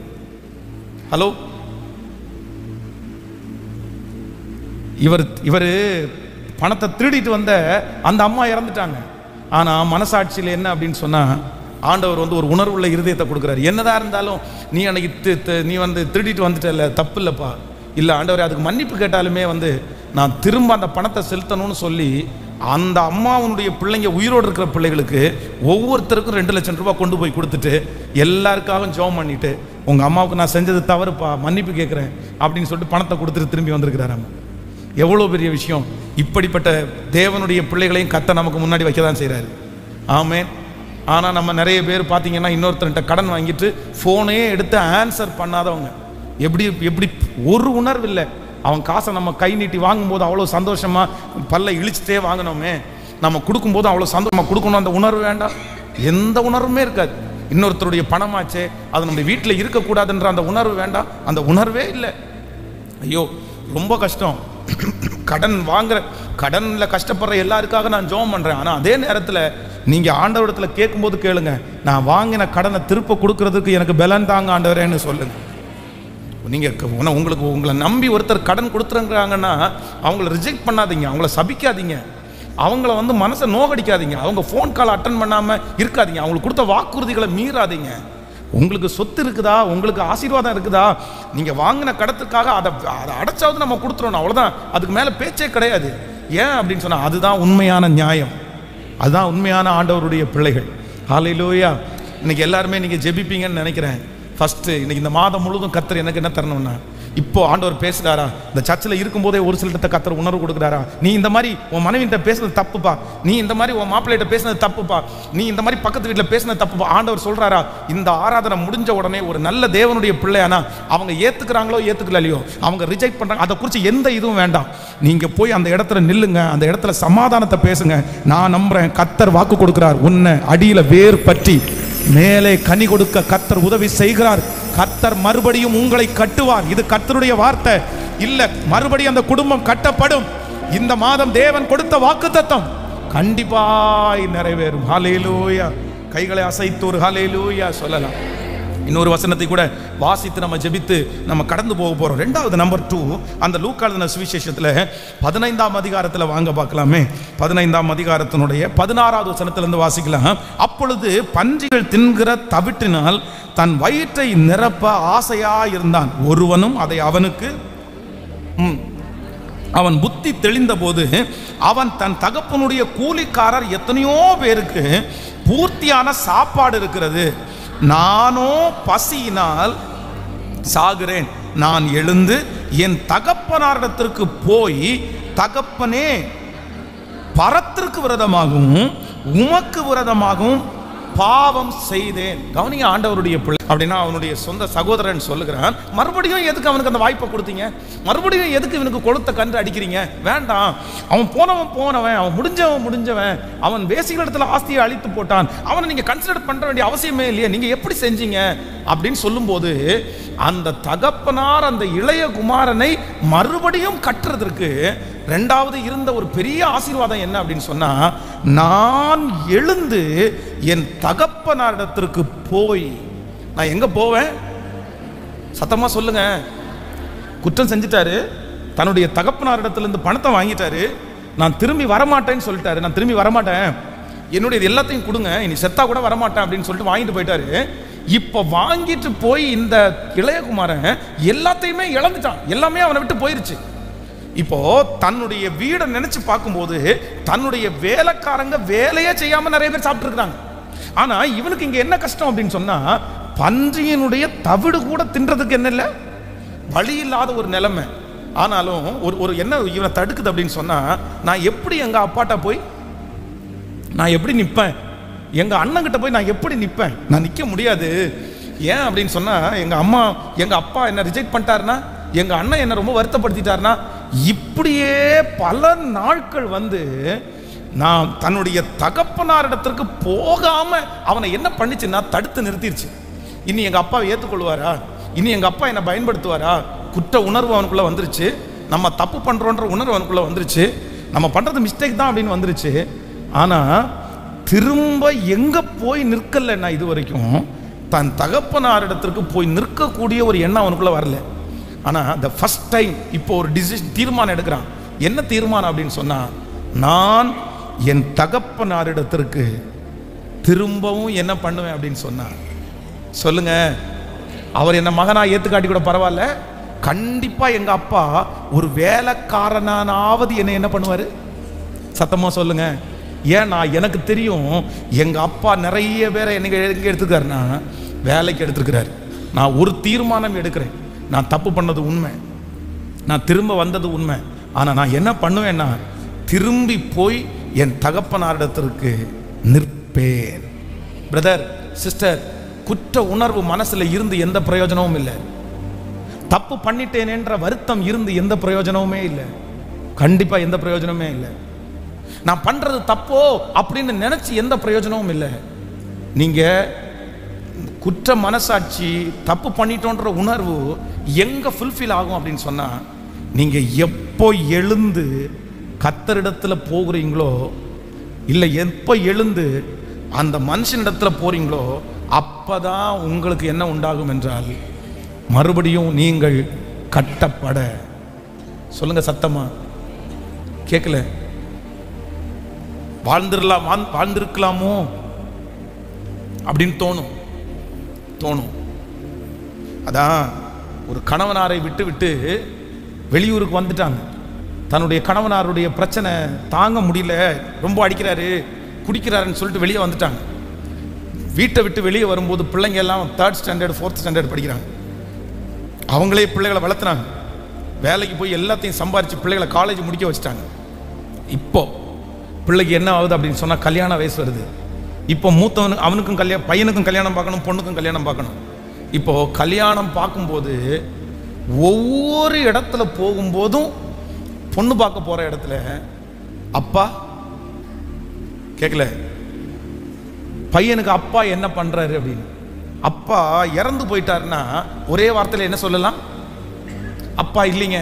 ஹலோ, இவர் பணத்தை திருடிட்டு வந்த அந்த அம்மா இறந்துட்டாங்க. ஆனா மனசாட்சியில் என்ன அப்படின்னு சொன்னா, ஆண்டவர் வந்து ஒரு உணர்வுள்ள இருதயத்தை கொடுக்குறாரு. என்னதான் இருந்தாலும் நீ அன்னைக்கு நீ வந்து திருடிட்டு வந்துட்டல, தப்பு இல்லப்பா, இல்லை ஆண்டவரே அதுக்கு மன்னிப்பு கேட்டாலுமே வந்து நான் திரும்ப அந்த பணத்தை செலுத்தணும்னு சொல்லி அந்த அம்மாவுடைய பிள்ளைங்க, உயிரோடு இருக்கிற பிள்ளைகளுக்கு ஒவ்வொருத்தருக்கும் 2 லட்சம் ரூபாய் கொண்டு போய் கொடுத்துட்டு எல்லாருக்காகவும் ஜெபம் பண்ணிட்டு, உங்க அம்மாவுக்கு நான் செஞ்சது தவறுப்பா, மன்னிப்பு கேட்குறேன் அப்படின்னு சொல்லிட்டு பணத்தை கொடுத்துட்டு திரும்பி வந்திருக்கிறாரு. எவ்வளோ பெரிய விஷயம். இப்படிப்பட்ட தேவனுடைய பிள்ளைகளையும் கர்த்தர் நமக்கு முன்னாடி வைக்க தான் செய்கிறாரு. ஆமென். ஆனால் நம்ம நிறைய பேர் பார்த்தீங்கன்னா, இன்னொருத்தர்கிட்ட கடன் வாங்கிட்டு ஃபோனே எடுத்து ஆன்சர் பண்ணாதவங்க. எப்படி ஒரு உணர்வு இல்லை. அவன் காசை நம்ம கை நீட்டி வாங்கும்போது அவ்வளோ சந்தோஷமா பல்ல இழிச்சிட்டே வாங்கினோமே, நம்ம கொடுக்கும்போது அவ்வளோ சந்தோஷமா கொடுக்கணும். அந்த உணர்வு வேண்டாம், எந்த உணர்வுமே இருக்காது. இன்னொருத்தருடைய பணமாச்சே, அது நம்ம வீட்டில் இருக்கக்கூடாதுன்ற அந்த உணர்வு வேண்டாம், அந்த உணர்வே இல்லை. ஐயோ ரொம்ப கஷ்டம். கடனில் கஷ்டப்படுற எல்லாருக்காக நான் ஜெபம் பண்ணுறேன். ஆனால் அதே நேரத்தில் நீங்கள் ஆண்டவரிடத்தில் கேட்கும்போது கேளுங்க, நான் வாங்கின கடனை திருப்ப கொடுக்கறதுக்கு எனக்கு பலன் தாங்க ஆண்டவரேன்னு சொல்லுங்க. நீங்கள் உங்களை நம்பி ஒருத்தர் கடன் கொடுத்துருங்கிறாங்கன்னா அவங்கள ரிஜெக்ட் பண்ணாதீங்க, அவங்கள சபிக்காதீங்க, அவங்கள வந்து மனசை நோகடிக்காதீங்க, அவங்க ஃபோன் கால் அட்டன் பண்ணாமல் இருக்காதீங்க, அவங்களுக்கு கொடுத்த வாக்குறுதிகளை மீறாதீங்க. உங்களுக்கு சொத்து இருக்குதா, உங்களுக்கு ஆசீர்வாதம் இருக்குதா, நீங்கள் வாங்கின கடத்துக்காக அதை அடைச்சாவது நம்ம கொடுத்துருவோம், அவ்வளோதான். அதுக்கு மேலே பேச்சே கிடையாது. ஏன் அப்படின்னு சொன்னால் அதுதான் உண்மையான நியாயம், அதுதான் உண்மையான ஆண்டவருடைய பிள்ளைகள். ஹல்லேலூயா. இன்னைக்கு எல்லாருமே நீங்கள் ஜெபிப்பீங்கன்னு நினைக்கிறேன். ஃபஸ்ட்டு இன்னைக்கு இந்த மாதம் முழுவதும் கர்த்தர் எனக்கு என்ன தரணும்னா, இப்போ ஆண்டவர் பேசுகிறாரா, இந்த சர்ச்சில் இருக்கும்போதே ஒரு சிலர்கிட்ட கர்த்தர் உணர்வு கொடுக்குறாரா, நீ இந்த மாதிரி உன் மனைவிட்ட பேசுனது தப்புப்பா, நீ இந்த மாதிரி உன் மாப்பிள்ளைகிட்ட பேசுனது தப்புப்பா, நீ இந்த மாதிரி பக்கத்து வீட்டில் பேசுனது தப்புப்பா. ஆண்டவர் சொல்கிறாரா, இந்த ஆராதனை முடிஞ்ச உடனே ஒரு நல்ல தேவனுடைய பிள்ளையானா அவங்க ஏற்றுக்கிறாங்களோ ஏற்றுக்கலையோ, அவங்க ரிஜெக்ட் பண்ணுறாங்க, அதை குறித்து எந்த இதுவும் வேண்டாம். நீங்கள் போய் அந்த இடத்துல நில்லுங்க, அந்த இடத்துல சமாதானத்தை பேசுங்க. நான் நம்புகிறேன் கர்த்தர் வாக்கு கொடுக்குறார், உன்னை அடியில் வேர் பற்றி மேலே கனி கொடுக்க கர்த்தர் உதவி செய்கிறார். கர்த்தர் மறுபடியும் உங்களை கட்டுவார். இது கர்த்தருடைய வார்த்தை இல்ல. மறுபடியும் அந்த குடும்பம் கட்டப்படும். இந்த மாதம் தேவன் கொடுத்த வாக்குத்தத்தம் கண்டிப்பாய் நிறைவேறும். ஹல்லேலூயா. கைகளை அசைத்து ஒரு ஹல்லேலூயா சொல்லலாம். இன்னொரு வசனத்தை கூட வாசித்து நம்ம ஜெபித்து நம்ம கடந்து போக போறோம். ரெண்டாவது நம்பர் 2, அந்த லூக்கா எழுதின சுவிசேஷத்தில் 15ஆம் அதிகாரத்தில் வாங்க பார்க்கலாமே. 15ஆம் அதிகாரத்தினுடைய 16வது வசனத்திலிருந்து வாசிக்கலாம். அப்பொழுது பன்றிகள் தின்கிற தவிட்டினால் தன் வயிற்றை நிரப்ப ஆசையா இருந்தான். ஒருவனும் அதை அவனுக்கு அவன் புத்தி தெளிந்த போது அவன் தன் தகப்பனுடைய கூலிக்காரர் எத்தனையோ பேருக்கு பூர்த்தியான சாப்பாடு இருக்கிறது, நானோ பசியினால் சாகிறேன், நான் எழுந்து என் தகப்பனாரிடத்திற்கு போய், தகப்பனே பரத்திற்கு விரதமாகவும் உமக்கு விரதமாகவும் பாவம் செய்தேன். கவனிங்க, ஆண்டவருடைய பிள்ளை அப்படின்னா அவனுடைய சொந்த சகோதரன் சொல்லுகிறான், மறுபடியும் எதுக்கு அவனுக்கு அந்த வாய்ப்பை கொடுத்தீங்க, மறுபடியும் எதுக்கு இவனுக்கு கொளுத்த கன்று அடிக்கிறீங்க, வேண்டாம். அவன் போனவன், அவன் முடிஞ்சவன், அவன் வேசிகள் இடத்துல ஆஸ்தியை அழித்து போட்டான், அவனை நீங்க கன்சிடர் பண்ற வேண்டிய அவசியமே இல்லையே, நீங்க எப்படி செஞ்சீங்க அப்படின்னு சொல்லும்போது அந்த தகப்பனார் அந்த இளைய குமாரனை மறுபடியும் கட்டுறதற்கு ரெண்டாவது இருந்த ஒரு பெரிய ஆசீர்வாதம் என்ன அப்படின்னு சொன்னா, நான் எழுந்து என் தகப்பனாரிடத்திற்கு போய், நான் எங்க போவேன், சத்தமா சொல்லுங்க. குற்றம் செஞ்சிட்டாரு, தன்னுடைய தகப்பனாரிடத்திலிருந்து பணத்தை வாங்கிட்டாரு, நான் திரும்பி வரமாட்டேன்னு சொல்லிட்டாரு, நான் திரும்பி வரமாட்டேன், என்னுடைய எல்லாத்தையும் கொடுங்க, இனி செத்தா கூட வரமாட்டேன் அப்படின்னு சொல்லிட்டு வாங்கிட்டு போயிட்டாரு. இப்ப வாங்கிட்டு போய் இந்த இளையகுமாரன் எல்லாத்தையுமே இழந்துட்டான், எல்லாமே அவனை விட்டு போயிருச்சு. இப்போ தன்னுடைய வீடை நினைச்சு பார்க்கும்போது தன்னுடைய வேலைக்காரங்க வேலையே செய்யாம நிறைய பேர் சாப்பிட்டு இருக்காங்க. ஆனா இவனுக்கு இங்க என்ன கஷ்டம் அப்படின்னு சொன்னா, பன்றியினுடைய தவிடு கூட தின்றதுக்கு என்ன இல்லை, வழி இல்லாத ஒரு நிலைமை. ஆனாலும் ஒரு என்ன இவனை தடுக்குது அப்படின்னு சொன்னா, நான் எப்படி எங்க அப்பாட்ட போய் நான் எப்படி நிற்பேன், எங்க அண்ணன் கிட்ட போய் நான் எப்படி நிற்பேன், நான் நிற்க முடியாது. ஏன் அப்படின்னு சொன்னா, எங்க அப்பா என்ன ரிஜெக்ட் பண்ணிட்டாருன்னா, எங்க அண்ணன் என்ன ரொம்ப வருத்தப்படுத்திட்டாருன்னா, இப்படியே பல நாட்கள் வந்து நான் தன்னுடைய தகப்பனாரிடத்திற்கு போகாம அவனை என்ன பண்ணிச்சுன்னா தடுத்து நிறுத்திடுச்சு. இனி எங்க அப்பாவை ஏற்றுக்கொள்வாரா, இனி எங்க அப்பா என்ன பயன்படுத்துவாரா, குற்ற உணர்வு அவனுக்குள்ள வந்துருச்சு, நம்ம தப்பு பண்றோன்ற உணர்வு அவனுக்குள்ள வந்துருச்சு, நம்ம பண்றது மிஸ்டேக் தான் அப்படின்னு வந்துருச்சு. ஆனா திரும்ப எங்க போய் நிற்கலன்னா, இது வரைக்கும் தன் தகப்பனாரிடத்திற்கு போய் நிற்கக்கூடிய ஒரு எண்ணம் அவனுக்குள்ள வரல. ஆனா the first time இப்போ ஒரு தீர்மானம் எடுக்கிறான். என்ன தீர்மானம் அப்படின்னு சொன்னா, நான் என் தகப்பனாரிடத்திற்கு திரும்பவும் என்ன பண்ணுவேன் அப்படின்னு சொன்னா, சொல்லுங்க, அவர் என்ன மகனா ஏத்துக்காட்டி கூட பரவாயில்ல, கண்டிப்பா எங்க அப்பா ஒரு வேலைக்காரனாவது என்ன பண்ணுவாரு, சத்தமா சொல்லுங்க. ஏன்னா எனக்கு தெரியும் எங்க அப்பா நிறைய பேரை எங்க எடுத்துக்காருன்னா வேலைக்கு எடுத்துருக்கிறாரு. நான் ஒரு தீர்மானம் எடுக்கிறேன், நான் தப்பு பண்ணது உண்மை, நான் திரும்ப வந்தது உண்மை, ஆனால் நான் என்ன பண்ணுவேன்னா திரும்பி போய் என் தகப்பனாரிடத்திற்கு நிற்பேன். பிரதர் சிஸ்டர், குற்ற உணர்வு மனசுல இருந்து எந்த பிரயோஜனமும் இல்லை, தப்பு பண்ணிட்டேன் என்ற வருத்தம் இருந்து எந்த பிரயோஜனமுமே இல்லை, கண்டிப்பா எந்த பிரயோஜனமே இல்லை. நான் பண்றது தப்போ அப்படின்னு நினைச்சு எந்த பிரயோஜனமும் இல்லை. நீங்க குற்ற மனசாட்சி, தப்பு பண்ணிட்டோன்ற உணர்வு எங்க ஃபுல்ஃபில் ஆகும் அப்படின்னு சொன்னா, நீங்க எப்போ எழுந்து கர்த்தரிடத்துல போகிறீங்களோ, இல்லை எப்போ எழுந்து அந்த மனுஷனிடத்துல போறீங்களோ, அப்பதான் உங்களுக்கு என்ன உண்டாகும் என்றால், மறுபடியும் நீங்கள் கட்டப்பட, சொல்லுங்க சத்தமா, கேட்கல, வாழ்ந்திருக்கலாமோ அப்படின்னு தோணும். அதான் ஒரு கணவனாரை விட்டு வெளியூருக்கு வந்துட்டாங்க. தன்னுடைய கணவனாருடைய பிரச்சனை தாங்க முடியல, ரொம்ப அடிக்கிறாரு குடிக்கிறாருன்னு சொல்லிட்டு வெளியே வந்துட்டாங்க. வீட்டை விட்டு வெளியே வரும்போது பிள்ளைங்க எல்லாம் 3rd ஸ்டாண்டர்ட் 4th ஸ்டாண்டர்ட் படிக்கிறாங்க. அவங்களே பிள்ளைகளை வளர்த்துனாங்க. வேலைக்கு போய் எல்லாத்தையும் சம்பாரித்து பிள்ளைகளை காலேஜ் முடிக்க வச்சுட்டாங்க. இப்போ பிள்ளைக்கு என்ன ஆகுது அப்படின்னு சொன்னால் கல்யாண வயசு வருது. இப்போ மூத்தவனுக்கு அவனுக்கும் பையனுக்கும் கல்யாணம் பார்க்கணும், பொண்ணுக்கும் கல்யாணம் பார்க்கணும். இப்போது கல்யாணம் பார்க்கும்போது ஒவ்வொரு இடத்துல போகும்போதும் பொண்ணு பார்க்க போகிற இடத்துல அப்பா கேட்கல, பையனுக்கு அப்பா என்ன பண்ணுறாரு அப்படின்னு. அப்பா இறந்து போயிட்டாருன்னா ஒரே வார்த்தையில் என்ன சொல்லலாம்? அப்பா இல்லைங்க,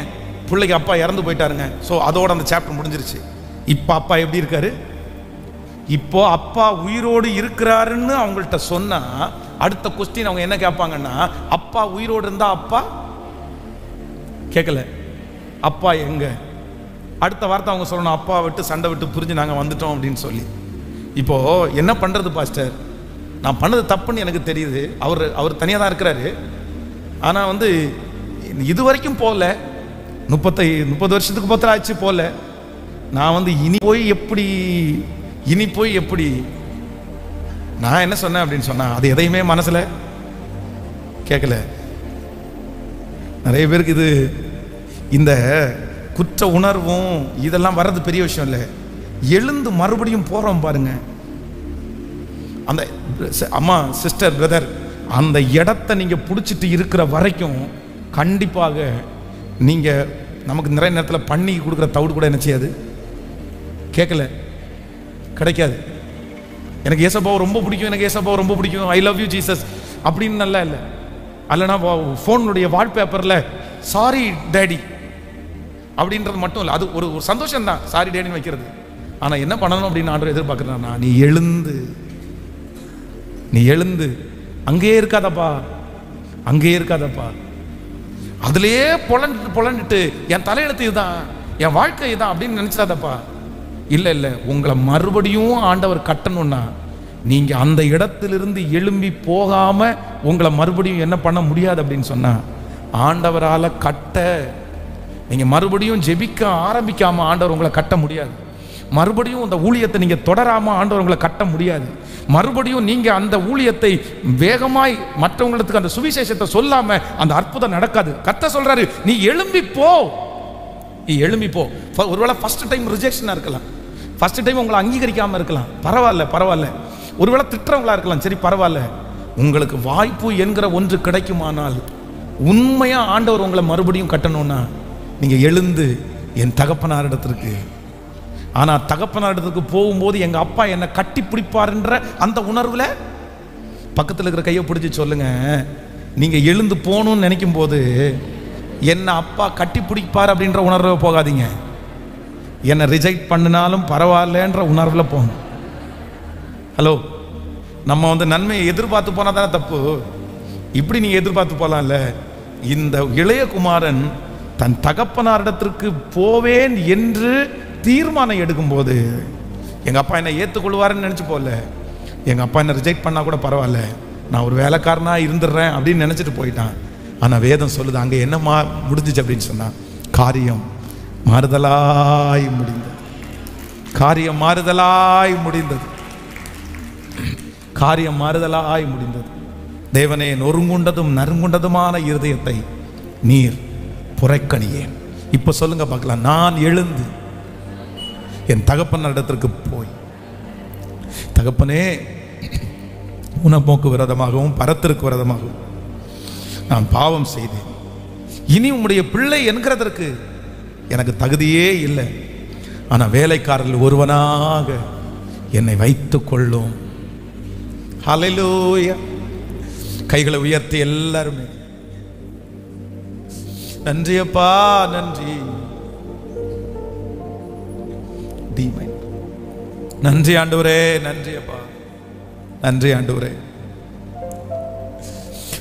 பிள்ளைக்கு அப்பா இறந்து போயிட்டாருங்க. ஸோ அதோட அந்த சாப்டர் முடிஞ்சிருச்சு. இப்போ அப்பா எப்படி இருக்காரு? இப்போ அப்பா உயிரோடு இருக்கிறாருன்னு அவங்கள்ட்ட சொன்னா அடுத்த கொஸ்டின் அவங்க என்ன கேட்பாங்கன்னா, அப்பா உயிரோடு இருந்தா அப்பா கேட்கல, அப்பா எங்க? அடுத்த வார்த்தை அவங்க சொல்லணும், அப்பா விட்டு சண்டை விட்டு புரிஞ்சு நாங்கள் வந்துட்டோம் அப்படின்னு சொல்லி. இப்போ என்ன பண்றது பாஸ்டர்? நான் பண்ணது தப்புன்னு எனக்கு தெரியுது. அவர் தனியாக தான் இருக்கிறாரு. ஆனால் இது வரைக்கும் போகல, 30 வருஷத்துக்கு பத்திரம் ஆச்சு போகல. நான் இனி போய் எப்படி நான் என்ன சொன்னேன் அப்படின்னு சொன்னா அது எதையுமே மனசுல கேட்கல. நிறைய பேருக்கு இது இந்த குற்ற உணர்வும் இதெல்லாம் வர்றது பெரிய விஷயம் இல்லை. எழுந்து மறுபடியும் போறோம் பாருங்க. அந்த அம்மா சிஸ்டர் பிரதர் அந்த இடத்தை நீங்க பிடிச்சிட்டு இருக்கிற வரைக்கும் கண்டிப்பாக நீங்க நமக்கு நிறைய நேரத்தில் பண்ணி கொடுக்குற தவிடு கூட என்ன செய்யாது, கேட்கல, கிடைக்காது. எனக்கு ஏசப்பாவை ரொம்ப பிடிக்கும், எனக்கு ஏசப்பாவை ரொம்ப பிடிக்கும், ஐ லவ் யூ ஜீசஸ் அப்படின்னு நல்லா இல்லை. அல்லனா ஃபோனுடைய வால்பேப்பரில் சாரி டேடி அப்படின்றது மட்டும் இல்லை. அது ஒரு சந்தோஷம் தான் சாரி டேடின்னு வைக்கிறது. ஆனால் என்ன பண்ணணும் அப்படின்னு ஆண்டவர் எதிர்பார்க்குறான்னா, நீ எழுந்து அங்கேயே இருக்காதப்பா, அதுலேயே பொலந்துட்டு என் தலையெழுத்து இதுதான், என் வாழ்க்கை இதுதான் அப்படின்னு நினச்சிடாதப்பா. இல்லை, உங்களை மறுபடியும் ஆண்டவர் கட்டணும்னா நீங்க அந்த இடத்திலிருந்து எழும்பி போகாம உங்களை மறுபடியும் என்ன பண்ண முடியாது அப்படின்னு சொன்னா, ஆண்டவரால கட்ட நீங்க மறுபடியும் ஜெபிக்க ஆரம்பிக்காம ஆண்டவர் உங்களை கட்ட முடியாது. மறுபடியும் அந்த ஊழியத்தை நீங்க தொடராம ஆண்டவர் உங்களை கட்ட முடியாது. மறுபடியும் நீங்க அந்த ஊழியத்தை வேகமாய் மற்றவங்களுக்கு அந்த சுவிசேஷத்தை சொல்லாம அந்த அற்புதம் நடக்காது. கர்த்தர் சொல்றாரு, நீ எழும்பி போ. ஒருவேளை ஃபர்ஸ்ட் டைம் ரிஜெக்ஷனா இருக்கலாம், ஃபர்ஸ்ட் டைம் உங்களை அங்கீகரிக்காம இருக்கலாம், பரவாயில்ல. ஒருவேளை திட்டுறவங்களா இருக்கலாம், சரி பரவாயில்ல. உங்களுக்கு வாய்ப்பு என்கிற ஒன்று கிடைக்குமானால் உண்மையா ஆண்டவர் உங்களை மறுபடியும் கட்டணும்னா நீங்க எழுந்து என் தகப்பனார் இடத்திற்கு. ஆனா தகப்பனார் இடத்துக்கு போகும்போது எங்க அப்பா என்னை கட்டி பிடிப்பாருன்ற அந்த உணர்வுல பக்கத்தில் இருக்கிற கையை பிடிச்சி சொல்லுங்க, நீங்க எழுந்து போகணும்னு நினைக்கும் போது என்ன அப்பா கட்டி பிடிப்பார் அப்படின்ற உணர்வு போகாதீங்க. என்னை ரிஜெக்ட் பண்ணினாலும் பரவாயில்லன்ற உணர்வுல போகணும். ஹலோ, நம்ம நன்மையை எதிர்பார்த்து போனா தானே தப்பு. இப்படி நீங்க எதிர்பார்த்து போலாம்ல. இந்த இளைய குமாரன் தன் தகப்பனாரிடத்திற்கு போவேன் என்று தீர்மானம் எடுக்கும் போது எங்க அப்பா என்ன ஏற்றுக்கொள்வாருன்னு நினைச்சு போல, எங்க அப்பா என்ன ரிஜெக்ட் பண்ணா கூட பரவாயில்ல, நான் ஒரு வேலைக்காரனா இருந்துடுறேன் அப்படின்னு நினைச்சிட்டு போயிட்டான். ஆனா வேதம் சொல்லுது அங்க என்ன முடிஞ்சிச்சு அப்படின்னு சொன்னா, காரியம் மாறுதலாய் முடிந்தது. காரியம் மாறுதலாய் முடிந்தது. தேவனே, நொறுங்குண்டதும் நறுங்குண்டதுமான இருதயத்தை நீர் புறக்கணியேன். இப்ப சொல்லுங்க பார்க்கலாம், நான் எழுந்து என் தகப்பன் இடத்திற்கு போய், தகப்பனே, உணப்போக்கு விரதமாகவும் பரத்திற்கு விரதமாகவும் நான் பாவம் செய்தேன். இனி உம்முடைய பிள்ளை என்கிறதற்கு எனக்கு தகுதியே இல்லை. ஆனால் வேலைக்காரர்கள் ஒருவனாக என்னை வைத்துக் கொள்ளும். ஹல்லேலூயா. கைகளை உயர்த்தி எல்லாருமே நன்றி அப்பா, நன்றி, நன்றி ஆண்டவரே, நன்றி அப்பா, நன்றி ஆண்டவரே,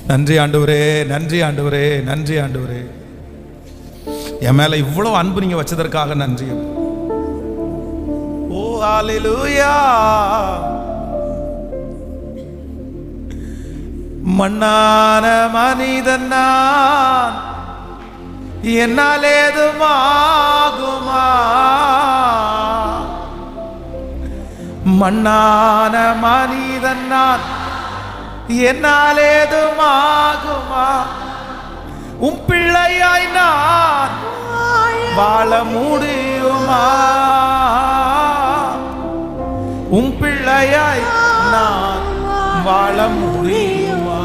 நன்றி ஆண்டவரே, நன்றி ஆண்டவரே, நன்றி ஆண்டவரே. என் மேல இவ்வளவு அன்பு நீங்க வச்சதற்காக நன்றி. ஓ ஹல்லேலூயா. மண்ணான மனிதன் நான், என்னால் ஏதுமாகுமா? மண்ணான மனிதன் நான், என்னால் ஏதுமாகுமா? உம் பிள்ளையாய் நான் வாழ முடியுமா? உம் பிள்ளையாய் நான் வாழ முடியுமா?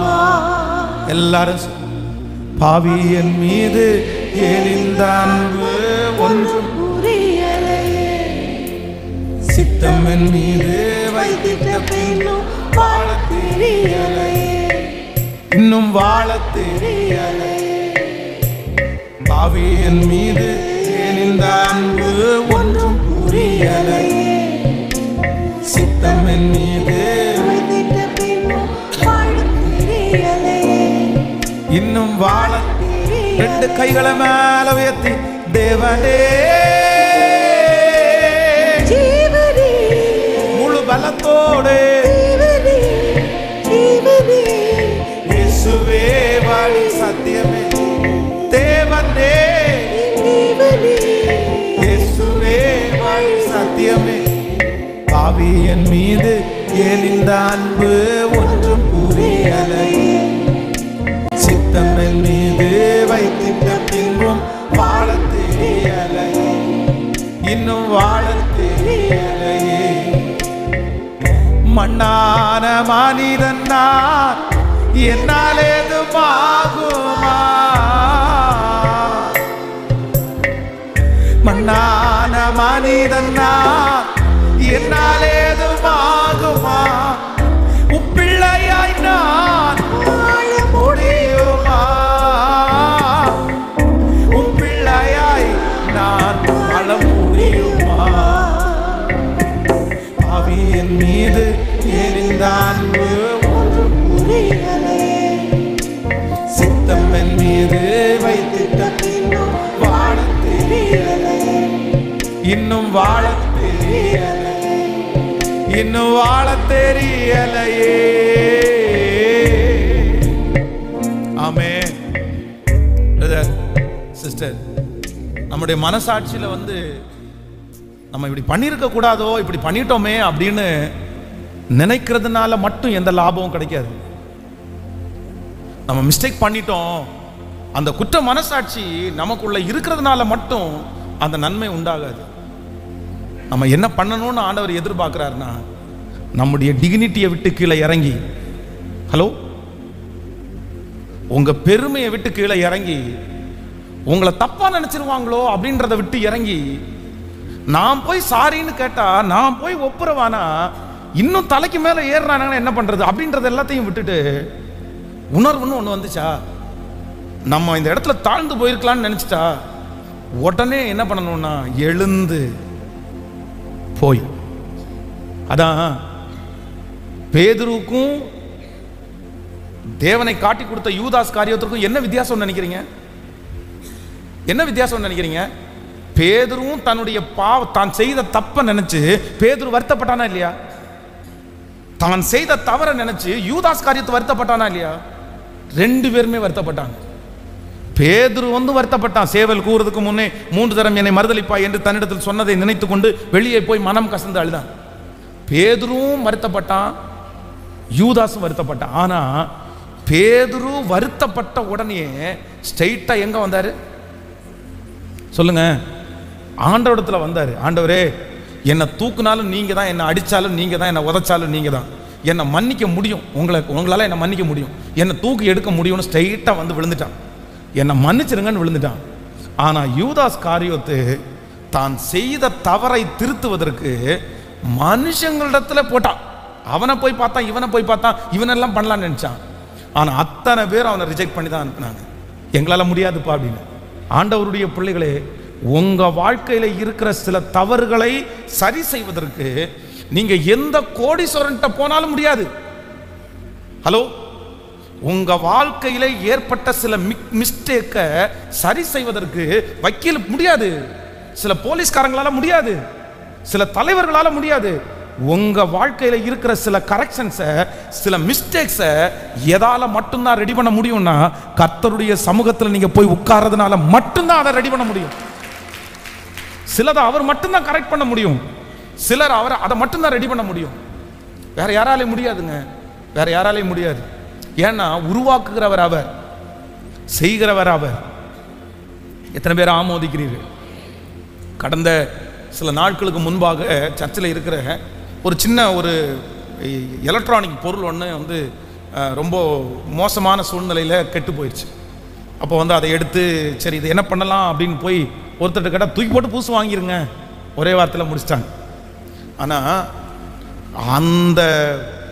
எல்லாரும் பாவி என் மீது ஏன் இந்த அன்பு ஒன்றும் புரியலையே, சித்தம் என் மீது வைத்திட்ட பின்னும் வாழ தெரியலையே, இன்னும் வாழ தெரியலையே. பாவி என் மீது ஏன் இந்த அன்பு ஒன்றும் புரியலையே, சித்தம் என் மீது வைத்திட்ட பின்னும் வாழ தெரியலையே, இன்னும் வாழ. ரெண்டு கைகளை மேல உயர்த்தி தேவனே முழு பலத்தோடு இயேசுவே வழி சத்தியமே, தேவனே இயேசுவே வழி சத்தியமே. பாவி என் மீது ஏன் இந்த அன்பு ஒன்றும் புரியலையே, சித்தம் என் மீது வைத்திட்ட பின்பும் வாழ தெரியலையே, இன்னும் வாழ தெரியலையே. மண்ணான மனிதன் நான், என்னால் ஏதுமாகுமா? மண்ணான மனிதன் நான், என்னால் ஏதுமாகுமா? உப்பிள்ளையாய் நான் வாழ முடியுமா? உப்பிள்ளையாய் நான் வாழ முடியுமா? பாவி என் மீது ஏன் இந்த அன்பு ஒன்றும் புரியலையே, சித்தம் என் மீது வைத்திட்ட பின்னும் வாழ தெரியலையே, இன்னும் வாழ தெரியலையே, இன்னும் வாழ தெரியலையே. ஆமென். பிரதர் சிஸ்டர், நம்முடைய மனசாட்சியில நம்ம இப்படி பண்ணியிருக்க கூடாதோ, இப்படி பண்ணிட்டோமே அப்படின்னு நினைக்கிறதுனால மட்டும் எந்த லாபமும் கிடைக்காது. நம்ம மிஸ்டேக் பண்ணிட்டோம், அந்த குற்ற மனசாட்சி நமக்குள்ள இருக்கிறதுனால மட்டும் அந்த நன்மை உண்டாகாது. நம்ம என்ன பண்ணணும்னு ஆண்டவர் எதிர்பார்க்கிறாருன்னா, நம்முடைய டிக்னிட்டியை விட்டு கீழே இறங்கி, ஹலோ, உங்க பெருமையை விட்டு கீழே இறங்கி, உங்களை தப்பா நினைச்சிருவாங்களோ அப்படின்றத விட்டு இறங்கி, நான் போய் சாரின்னு கேட்டா, நான் போய் ஒப்புரவானா இன்னும் தலைக்கு மேல ஏறுறாங்கன்னா என்ன பண்றது அப்படின்றது எல்லாத்தையும் விட்டுட்டு, உணர்வுன்னு ஒண்ணு வந்துச்சா, நம்ம இந்த இடத்துல தாழ்ந்து போயிருக்கலாம்னு நினைச்சிட்டா, உடனே என்ன பண்ணணும்னா எழுந்து போய். அதான் பேதுருவுக்கும் தேவனை காட்டி கொடுத்த யூதாஸ் காரியத்திற்கும் என்ன வித்தியாசம் நினைக்கிறீங்க? என்ன வித்தியாசம் நினைக்கிறீங்க? பேதுருவும் தன்னுடைய தான் செய்த தப்ப நினைச்சு பேதுரு வருத்தப்பட்டானா இல்லையா? தான் செய்த தவற நினைச்சு யூதாஸ் காரியத்தை வருத்தப்பட்டானா இல்லையா? ரெண்டு பேருமே வருத்தப்பட்டாங்க. பேதுரு வருத்தப்பட்டான், சேவல் கூறதுக்கு முன்னே 3 தரம் என்னை மறுதலிப்பாய் என்று தன்னிடத்தில் சொன்னதை நினைத்து கொண்டு வெளியே போய் மனம் கசந்து அழுதான். பேதுருவும் வருத்தப்பட்டான், யூதாசும் வருத்தப்பட்டான். ஆனா பேதுரு வருத்தப்பட்ட உடனே ஸ்ட்ரைட்டா எங்க வந்தாரு சொல்லுங்க? ஆண்டவரிடத்துல வந்தாரு. ஆண்டவரே, என்னை தூக்குனாலும் நீங்க தான், என்னை அடிச்சாலும் நீங்க தான், என்னை உதைச்சாலும் நீங்க தான், என்னை மன்னிக்க முடியும், உங்களால என்னை மன்னிக்க முடியும், என்னை தூக்கி எடுக்க முடியும்னு ஸ்ட்ரைட்டா விழுந்துட்டான். என்னை மன்னிச்சிருங்கன்னு விழுந்துட்டான். ஆனா யூதாஸ் காரியத்து தான் செய்த தவறை திருத்துவதற்கு மனுஷங்களிடத்துல போட்டான். அவனை போய் பார்த்தான், இவனை போய் பார்த்தான், இவனெல்லாம் பண்ணலான்னு நினைச்சான். ஆனா அத்தனை பேர் அவனை ரிஜெக்ட் பண்ணி தான் அனுப்பினாங்க. எங்களால முடியாதுப்பா அப்படின்னு. ஆண்டவருடைய பிள்ளைகளே, உங்க வாழ்க்கையில இருக்கிற சில தவறுகளை சரி செய்வதற்கு நீங்க எந்த கோடீஸ்வரன்ட்ட போனாலும் முடியாது. ஹலோ, உங்க வாழ்க்கையில ஏற்பட்ட சில மிஸ்டேக்க சரி செய்வதற்கு வக்கீல் முடியாது, சில போலீஸ்காரங்களால முடியாது, சில தலைவர்களால முடியாது. உங்க வாழ்க்கையில இருக்கிற சில கரெக்ஷன்ஸ, சில மிஸ்டேக்ஸ எதால மட்டும்தான் ரெடி பண்ண முடியும்னா, கர்த்தருடைய சமூகத்தில் நீங்க போய் உட்கார்றதுனால மட்டும்தான் அதை ரெடி பண்ண முடியும். சிலதை அவர் மட்டும்தான் கரெக்ட் பண்ண முடியும், சிலர் அவர் அதை மட்டும்தான் ரெடி பண்ண முடியும், வேற யாராலையும் முடியாதுங்க. வேற யாராலையும் முடியாது. ஏன்னா உருவாக்குகிறவர் அவர், செய்கிறவர் அவர். எத்தனை பேர் ஆமோதிக்கிறீர்கள்? கடந்த சில நாட்களுக்கு முன்பாக சர்ச்சில் இருக்கிற ஒரு சின்ன ஒரு எலக்ட்ரானிக் பொருள் ஒன்று வந்து ரொம்ப மோசமான சூழ்நிலையில் கெட்டு போயிடுச்சு. அப்போ வந்து அதை எடுத்து சரி இது என்ன பண்ணலாம் அப்படின்னு போய் ஒருத்தர்கிட்ட கேட்டால் தூக்கி போட்டு புதுசு வாங்கிருங்க, ஒரே வாரத்தில் முடிச்சிட்டாங்க. ஆனால் அந்த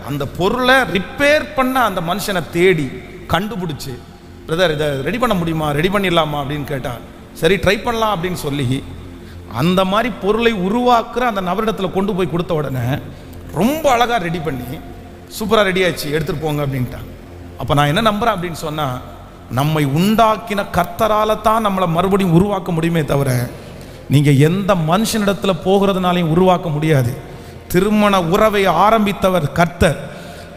அந்த பொருளை ரிப்பேர் பண்ண அந்த மனுஷனை தேடி கண்டுபிடிச்சி, பிரதர் இதை ரெடி பண்ண முடியுமா, ரெடி பண்ணிடலாமா அப்படின்னு கேட்டால் சரி ட்ரை பண்ணலாம் அப்படின்னு சொல்லி அந்த மாதிரி பொருளை உருவாக்குற அந்த நபரிடத்தில் கொண்டு போய் கொடுத்த உடனே ரொம்ப அழகாக ரெடி பண்ணி சூப்பராக ரெடி ஆச்சு, எடுத்துகிட்டு போங்க அப்படின்ட்டாங்க. அப்போ நான் என்ன நம்புகிறேன் அப்படின்னு சொன்னால், நம்மை உண்டாக்கின கர்த்தரால தான் நம்மளை மறுபடியும் உருவாக்க முடியுமே தவிர நீங்கள் எந்த மனுஷனிடத்தில் போகிறதுனாலையும் உருவாக்க முடியாது. திருமண உறவை ஆரம்பித்தவர் கர்த்தர்,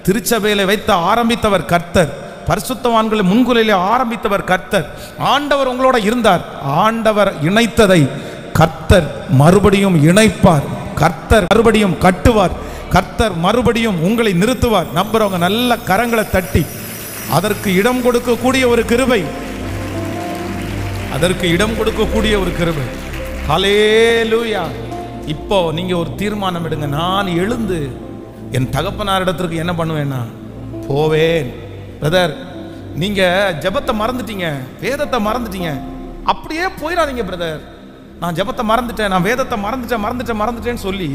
திருச்சபையில வைத்த ஆரம்பித்தவர் கர்த்தர், பரிசுத்தவான்களை முன்குலையிலே ஆரம்பித்தவர் கர்த்தர். ஆண்டவர் உங்களோட இருந்தார். ஆண்டவர் இணைத்ததை கர்த்தர் மறுபடியும் இணைப்பார், கர்த்தர் மறுபடியும் கட்டுவார், கர்த்தர் மறுபடியும் உங்களை நிறுத்துவார். நம்புறவங்க நல்ல கரங்களை தட்டி அதற்கு இடம் கொடுக்கக்கூடிய ஒரு கிருபை, அதற்கு இடம் கொடுக்கக்கூடிய ஒரு கிருபை. ஹல்லேலூயா. இப்போ நீங்க ஒரு தீர்மானம் எடுங்க, நான் எழுந்து என் தகப்பனார் இடத்திற்கு என்ன பண்ணுவேன்னா போவேன். பிரதர் நீங்க ஜெபத்தை மறந்துட்டீங்க, வேதத்தை மறந்துட்டீங்க, அப்படியே போயிடாதீங்க பிரதர். நான் ஜெபத்தை மறந்துட்டேன், நான் வேதத்தை மறந்துட்டேன்னு சொல்லி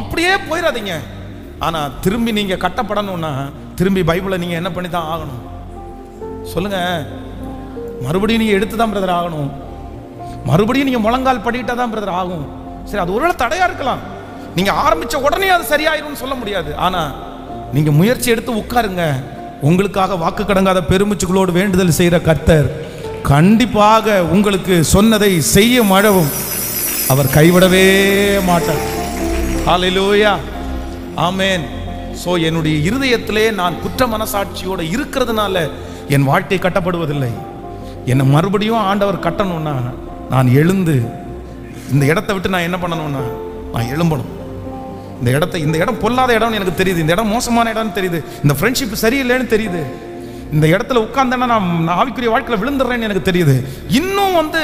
அப்படியே போயிடாதீங்க. ஆனா திரும்பி நீங்க கட்டப்படணும்னா திரும்பி பைபிளை நீங்க என்ன பண்ணி தான் ஆகணும் சொல்லுங்க. மறுபடியும் நீங்க எடுத்து தான் பிரதர் ஆகணும், மறுபடியும் நீங்க முழங்கால் படிக்கிட்டா தான் பிரதர் ஆகும். சரி அது ஒருவேளை தடையா இருக்கலாம், நீங்க ஆரம்பிச்ச உடனே அது சரியாயிரும் சொல்ல முடியாது. ஆனா நீங்க முயற்சி எடுத்து உட்காருங்க. உங்களுக்காக வாக்கு கடங்காத பெருமிச்சுகளோடு வேண்டுதல் செய்கிற கர்த்தர் கண்டிப்பாக உங்களுக்கு சொன்னதை செய்ய மழவும் அவர் கைவிடவே மாட்டார். ஹல்லேலூயா, ஆமென். சோ என்னுடைய இருதயத்திலே நான் குற்ற மனசாட்சியோடு இருக்கிறதுனால என் வாழ்க்கை கட்டப்படுவதில்லை. என்னை மறுபடியும் ஆண்டவர் கட்டணும்னா நான் எழுந்து இந்த இடத்தை விட்டு நான் என்ன பண்ணணும்னா நான் எழும்பணும். இந்த இடம் பொல்லாத இடம்னு எனக்கு தெரியுது, இந்த இடம் மோசமான இடம்னு தெரியுது, இந்த ஃப்ரெண்ட்ஷிப் சரியில்லைன்னு தெரியுது, இந்த இடத்துல உட்கார்ந்தேன்னா நான் ஆவிக்குரிய வாழ்க்கையில் விழுந்துடுறேன்னு எனக்கு தெரியுது. இன்னும் வந்து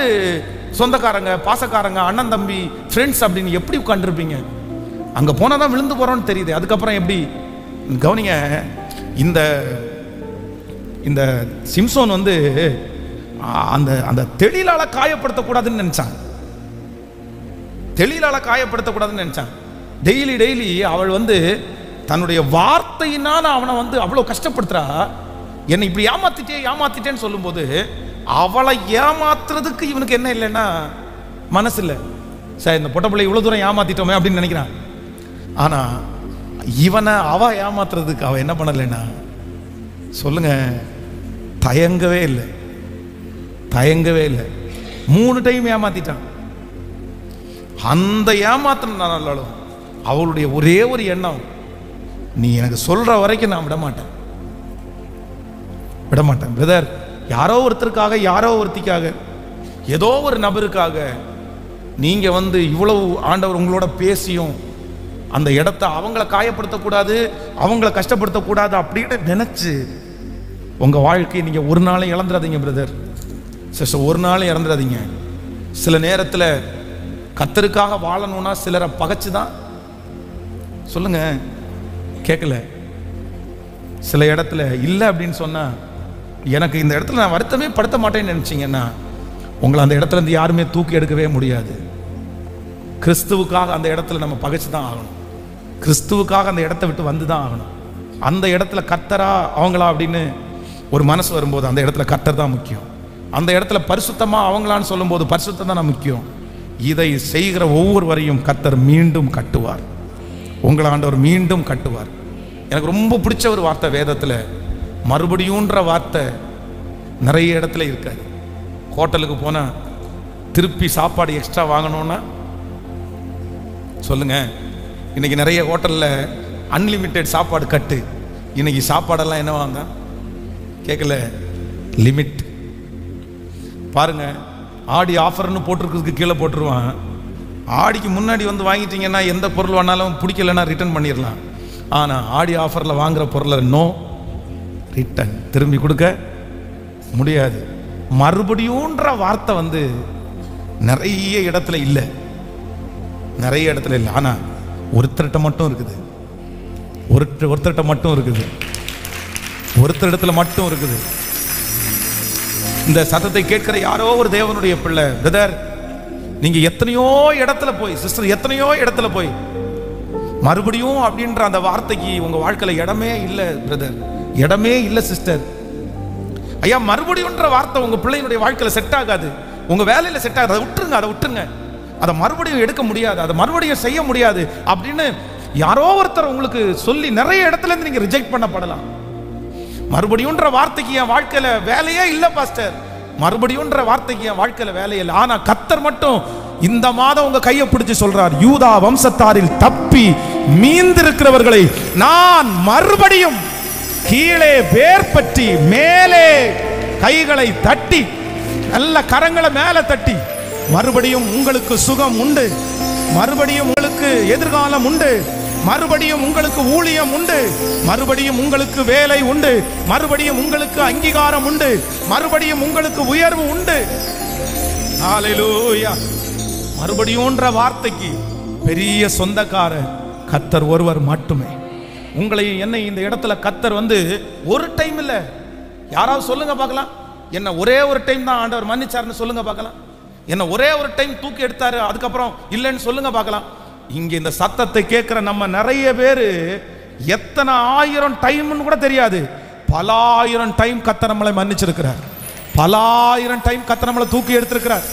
சொந்தக்காரங்க, பாசக்காரங்க, அண்ணன் தம்பி, ஃப்ரெண்ட்ஸ் அப்படின்னு எப்படி உட்காந்துருப்பீங்க? அங்கே போனால் தான் விழுந்து போகிறோன்னு தெரியுது. அதுக்கப்புறம் எப்படி கவனிங்க. இந்த சிம்சோன் வந்து அந்த அந்த தெளிலால காயப்படுத்தக்கூடாதுன்னு நினைச்சான், தெளிலால காயப்படுத்தக்கூடாதுன்னு நினைச்சான். டெய்லி அவள் வந்து தன்னுடைய வார்த்தையினால அவனை வந்து அவ்வளோ கஷ்டப்படுத்துறா. என்னை இப்படி ஏமாத்திட்டேன்னு சொல்லும்போது அவளை ஏமாத்துறதுக்கு இவனுக்கு என்ன இல்லைன்னா மனசு இல்லை. சார் இந்த பொட்டப்பிள்ளை இவ்வளோ தூரம் ஏமாத்திட்டோமே அப்படின்னு நினைக்கிறான். ஆனா இவனை அவ ஏமாத்துறதுக்கு அவ என்ன பண்ணலைன்னா சொல்லுங்க, தயங்கவே இல்லை. 3 டைம் ஏமாத்திட்டான். அந்த ஏமாத்தினாலும் அவளுடைய ஒரே ஒரு எண்ணம், நீ எனக்கு சொல்ற வரைக்கும் நான் விட மாட்டேன் பிரதர். யாரோ ஒருத்தருக்காக, யாரோ ஒருத்திக்காக, ஏதோ ஒரு நபருக்காக நீங்க வந்து இவ்வளவு ஆண்டவர் உங்களோட பேசியும் அந்த இடத்தை அவங்கள காயப்படுத்தக்கூடாது, அவங்கள கஷ்டப்படுத்தக்கூடாது அப்படின்னு நினைச்சு உங்க வாழ்க்கையை நீங்க ஒரு நாளும் இழந்துடாதீங்க பிரதர், சிஸ்டர். ஒரு நாளும் இழந்துடாதீங்க. சில நேரத்தில் கர்த்தருக்காக வாழணும்னா சிலரை பகைச்சுதான் சொல்லுங்க, கேட்கல. சில இடத்துல இல்லை அப்படின்னு சொன்னா எனக்கு இந்த இடத்துல நான் வருத்தமே படுத்த மாட்டேன்னு நினைச்சீங்கன்னா உங்களை அந்த இடத்துல இருந்து யாருமே தூக்கி எடுக்கவே முடியாது. கிறிஸ்துவுக்காக அந்த இடத்துல நம்ம பகைச்சு தான் ஆகணும், கிறிஸ்துவுக்காக அந்த இடத்த விட்டு வந்து தான் ஆகணும். அந்த இடத்துல கர்த்தரா அவங்களா அப்படின்னு ஒரு மனசு வரும்போது அந்த இடத்துல கர்த்தர் தான் முக்கியம். அந்த இடத்துல பரிசுத்தமா அவங்களான்னு சொல்லும்போது பரிசுத்தம் தான் முக்கியம். இதை செய்கிற ஒவ்வொருவரையும் கர்த்தர் மீண்டும் கட்டுவார், உங்களை ஆண்டவர் மீண்டும் கட்டுவார். எனக்கு ரொம்ப பிடிச்ச ஒரு வார்த்தை வேதத்தில் மறுபடியும்ன்ற வார்த்தை நிறைய இடத்துல இருக்காது. ஹோட்டலுக்கு போனால் திருப்பி சாப்பாடு எக்ஸ்ட்ரா வாங்கணும்னா சொல்லுங்க, இன்னைக்கு நிறைய ஹோட்டலில் அன்லிமிட்டெட் சாப்பாடு கட்டு. இன்னைக்கு சாப்பாடெல்லாம் என்ன வாங்க கேட்கல, லிமிட். பாருங்க, ஆடி ஆஃபர்னு போட்டிருக்கிறதுக்கு கீழே போட்டுருவான். ஆடிக்கு முன்னாடி வந்து வாங்கிட்டீங்கன்னா எந்த பொருள் வேணாலும் பிடிக்கலன்னா ரிட்டர்ன் பண்ணிடலாம். ஆனால் ஆடி ஆஃபரில் வாங்குற பொருளை நோ ரிட்டன் திரும்பி கொடுக்க முடியாது. மறுபடியும்ன்ற வார்த்தை நிறைய இடத்துல இல்லை, நிறைய இடத்துல இல்லை. ஆனா ஒருத்தர்கிட்ட மட்டும் இருக்குது, ஒருத்தர்கிட்ட மட்டும் இருக்குது, ஒருத்தர் இடத்துல மட்டும் இருக்குது. இந்த சத்தத்தை கேட்கிற யாரோ ஒரு தேவனுடைய பிள்ளை, பிரதர், நீங்க எத்தனையோ இடத்துல போய், சிஸ்டர் எத்தனையோ இடத்துல போய் மறுபடியும் அப்படின்ற அந்த வார்த்தைக்கு உங்க வாழ்க்கையில இடமே இல்லை பிரதர், இடமே இல்லை சிஸ்டர். ஐயா, மறுபடியும்ன்ற வார்த்தை உங்க பிள்ளையினுடைய வாழ்க்கையில செட் ஆகாது, உங்க வேலையில செட் ஆகாது, அதை விட்டுருங்க, அதை விட்டுருங்க, அதை மறுபடியும் எடுக்க முடியாது, அதை மறுபடியும் செய்ய முடியாது அப்படின்னு யாரோ ஒருத்தர் உங்களுக்கு சொல்லி நிறைய இடத்துல இருந்து நீங்க ரிஜெக்ட் பண்ணப்படலாம். மறுபடியும்ன்ற வார்த்தைக்கு என் வாழ்க்கையில வேலையே இல்லை பாஸ்டர், மறுபடியும்ன்ற வார்த்தைக்கு என் வாழ்க்கையில வேலையே இல்லை. ஆனா கர்த்தர் மட்டும் இந்த மாதம் உங்க கையை பிடிச்சு சொல்றார், யூதா வம்சத்தாரில் தப்பி மீந்திருக்கிறவர்களை நான் மறுபடியும் கீழே வேர் பற்றி மேலே கைகளை தட்டி, நல்ல கரங்களை மேலே தட்டி, மறுபடியும் உங்களுக்கு சுகம் உண்டு, மறுபடியும் உங்களுக்கு எதிர்காலம் உண்டு, மறுபடியும் உங்களுக்கு ஊழியம் உண்டு, மறுபடியும் உங்களுக்கு வேலை உண்டு, மறுபடியும் உங்களுக்கு அங்கீகாரம் உண்டு, மறுபடியும் உங்களுக்கு உயர்வு உண்டு. ஹல்லேலூயா. மறுபடியும்ன்ற வார்த்தைக்கு பெரிய சொந்தக்காரர் கர்த்தர் ஒருவர் மட்டுமே. உங்களை என்னை இந்த இடத்துல கர்த்தர் ஒரு டைம் இல்ல, யாராவது சொல்லுங்க பார்க்கலாம், என்ன ஒரே ஒரு டைம் தான் ஆண்டவர் மன்னிச்சாருன்னு சொல்லுங்க பார்க்கலாம், என்ன ஒரே ஒரு டைம் தூக்கி எடுத்தாரு அதுக்கப்புறம் இல்லைன்னு சொல்லுங்க பார்க்கலாம். இங்க இந்த சத்தத்தை கேட்கிற நம்ம நிறைய பேரு எத்தனை ஆயிரம் டைம்னு கூட தெரியாது, பல ஆயிரம் டைம் கர்த்தர் நம்மளை மன்னிச்சிருக்கிறார், பல ஆயிரம் டைம் கர்த்தர் நம்மளை தூக்கி எடுத்திருக்கிறார்,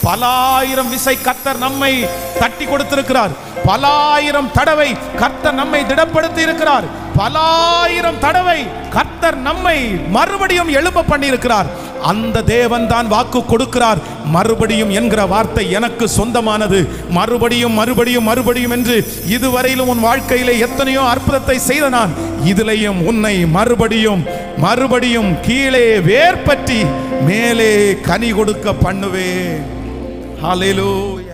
பல ஆயிரம் விசை கர்த்தர் நம்மை தட்டி கொடுத்திருக்கிறார், பல ஆயிரம் தடவை கர்த்தர் நம்மை திடப்படுத்தி இருக்கிறார், பல ஆயிரம் தடவை கர்த்தர் நம்மை மறுபடியும் எழும்ப பண்ணி இருக்கிறார். அந்த தேவன் தான் வாக்கு கொடுக்கிறார், மறுபடியும் என்கிற வார்த்தை எனக்கு சொந்தமானது, மறுபடியும் மறுபடியும் மறுபடியும் என்று இதுவரையிலும் உன் வாழ்க்கையிலே எத்தனையோ அற்புதத்தை செய்த நான் இதிலையும் உன்னை மறுபடியும் மறுபடியும் கீழே வேர் பற்றி மேலே கனி கொடுக்க பண்ணுவேன். ஹல்லேலூயா.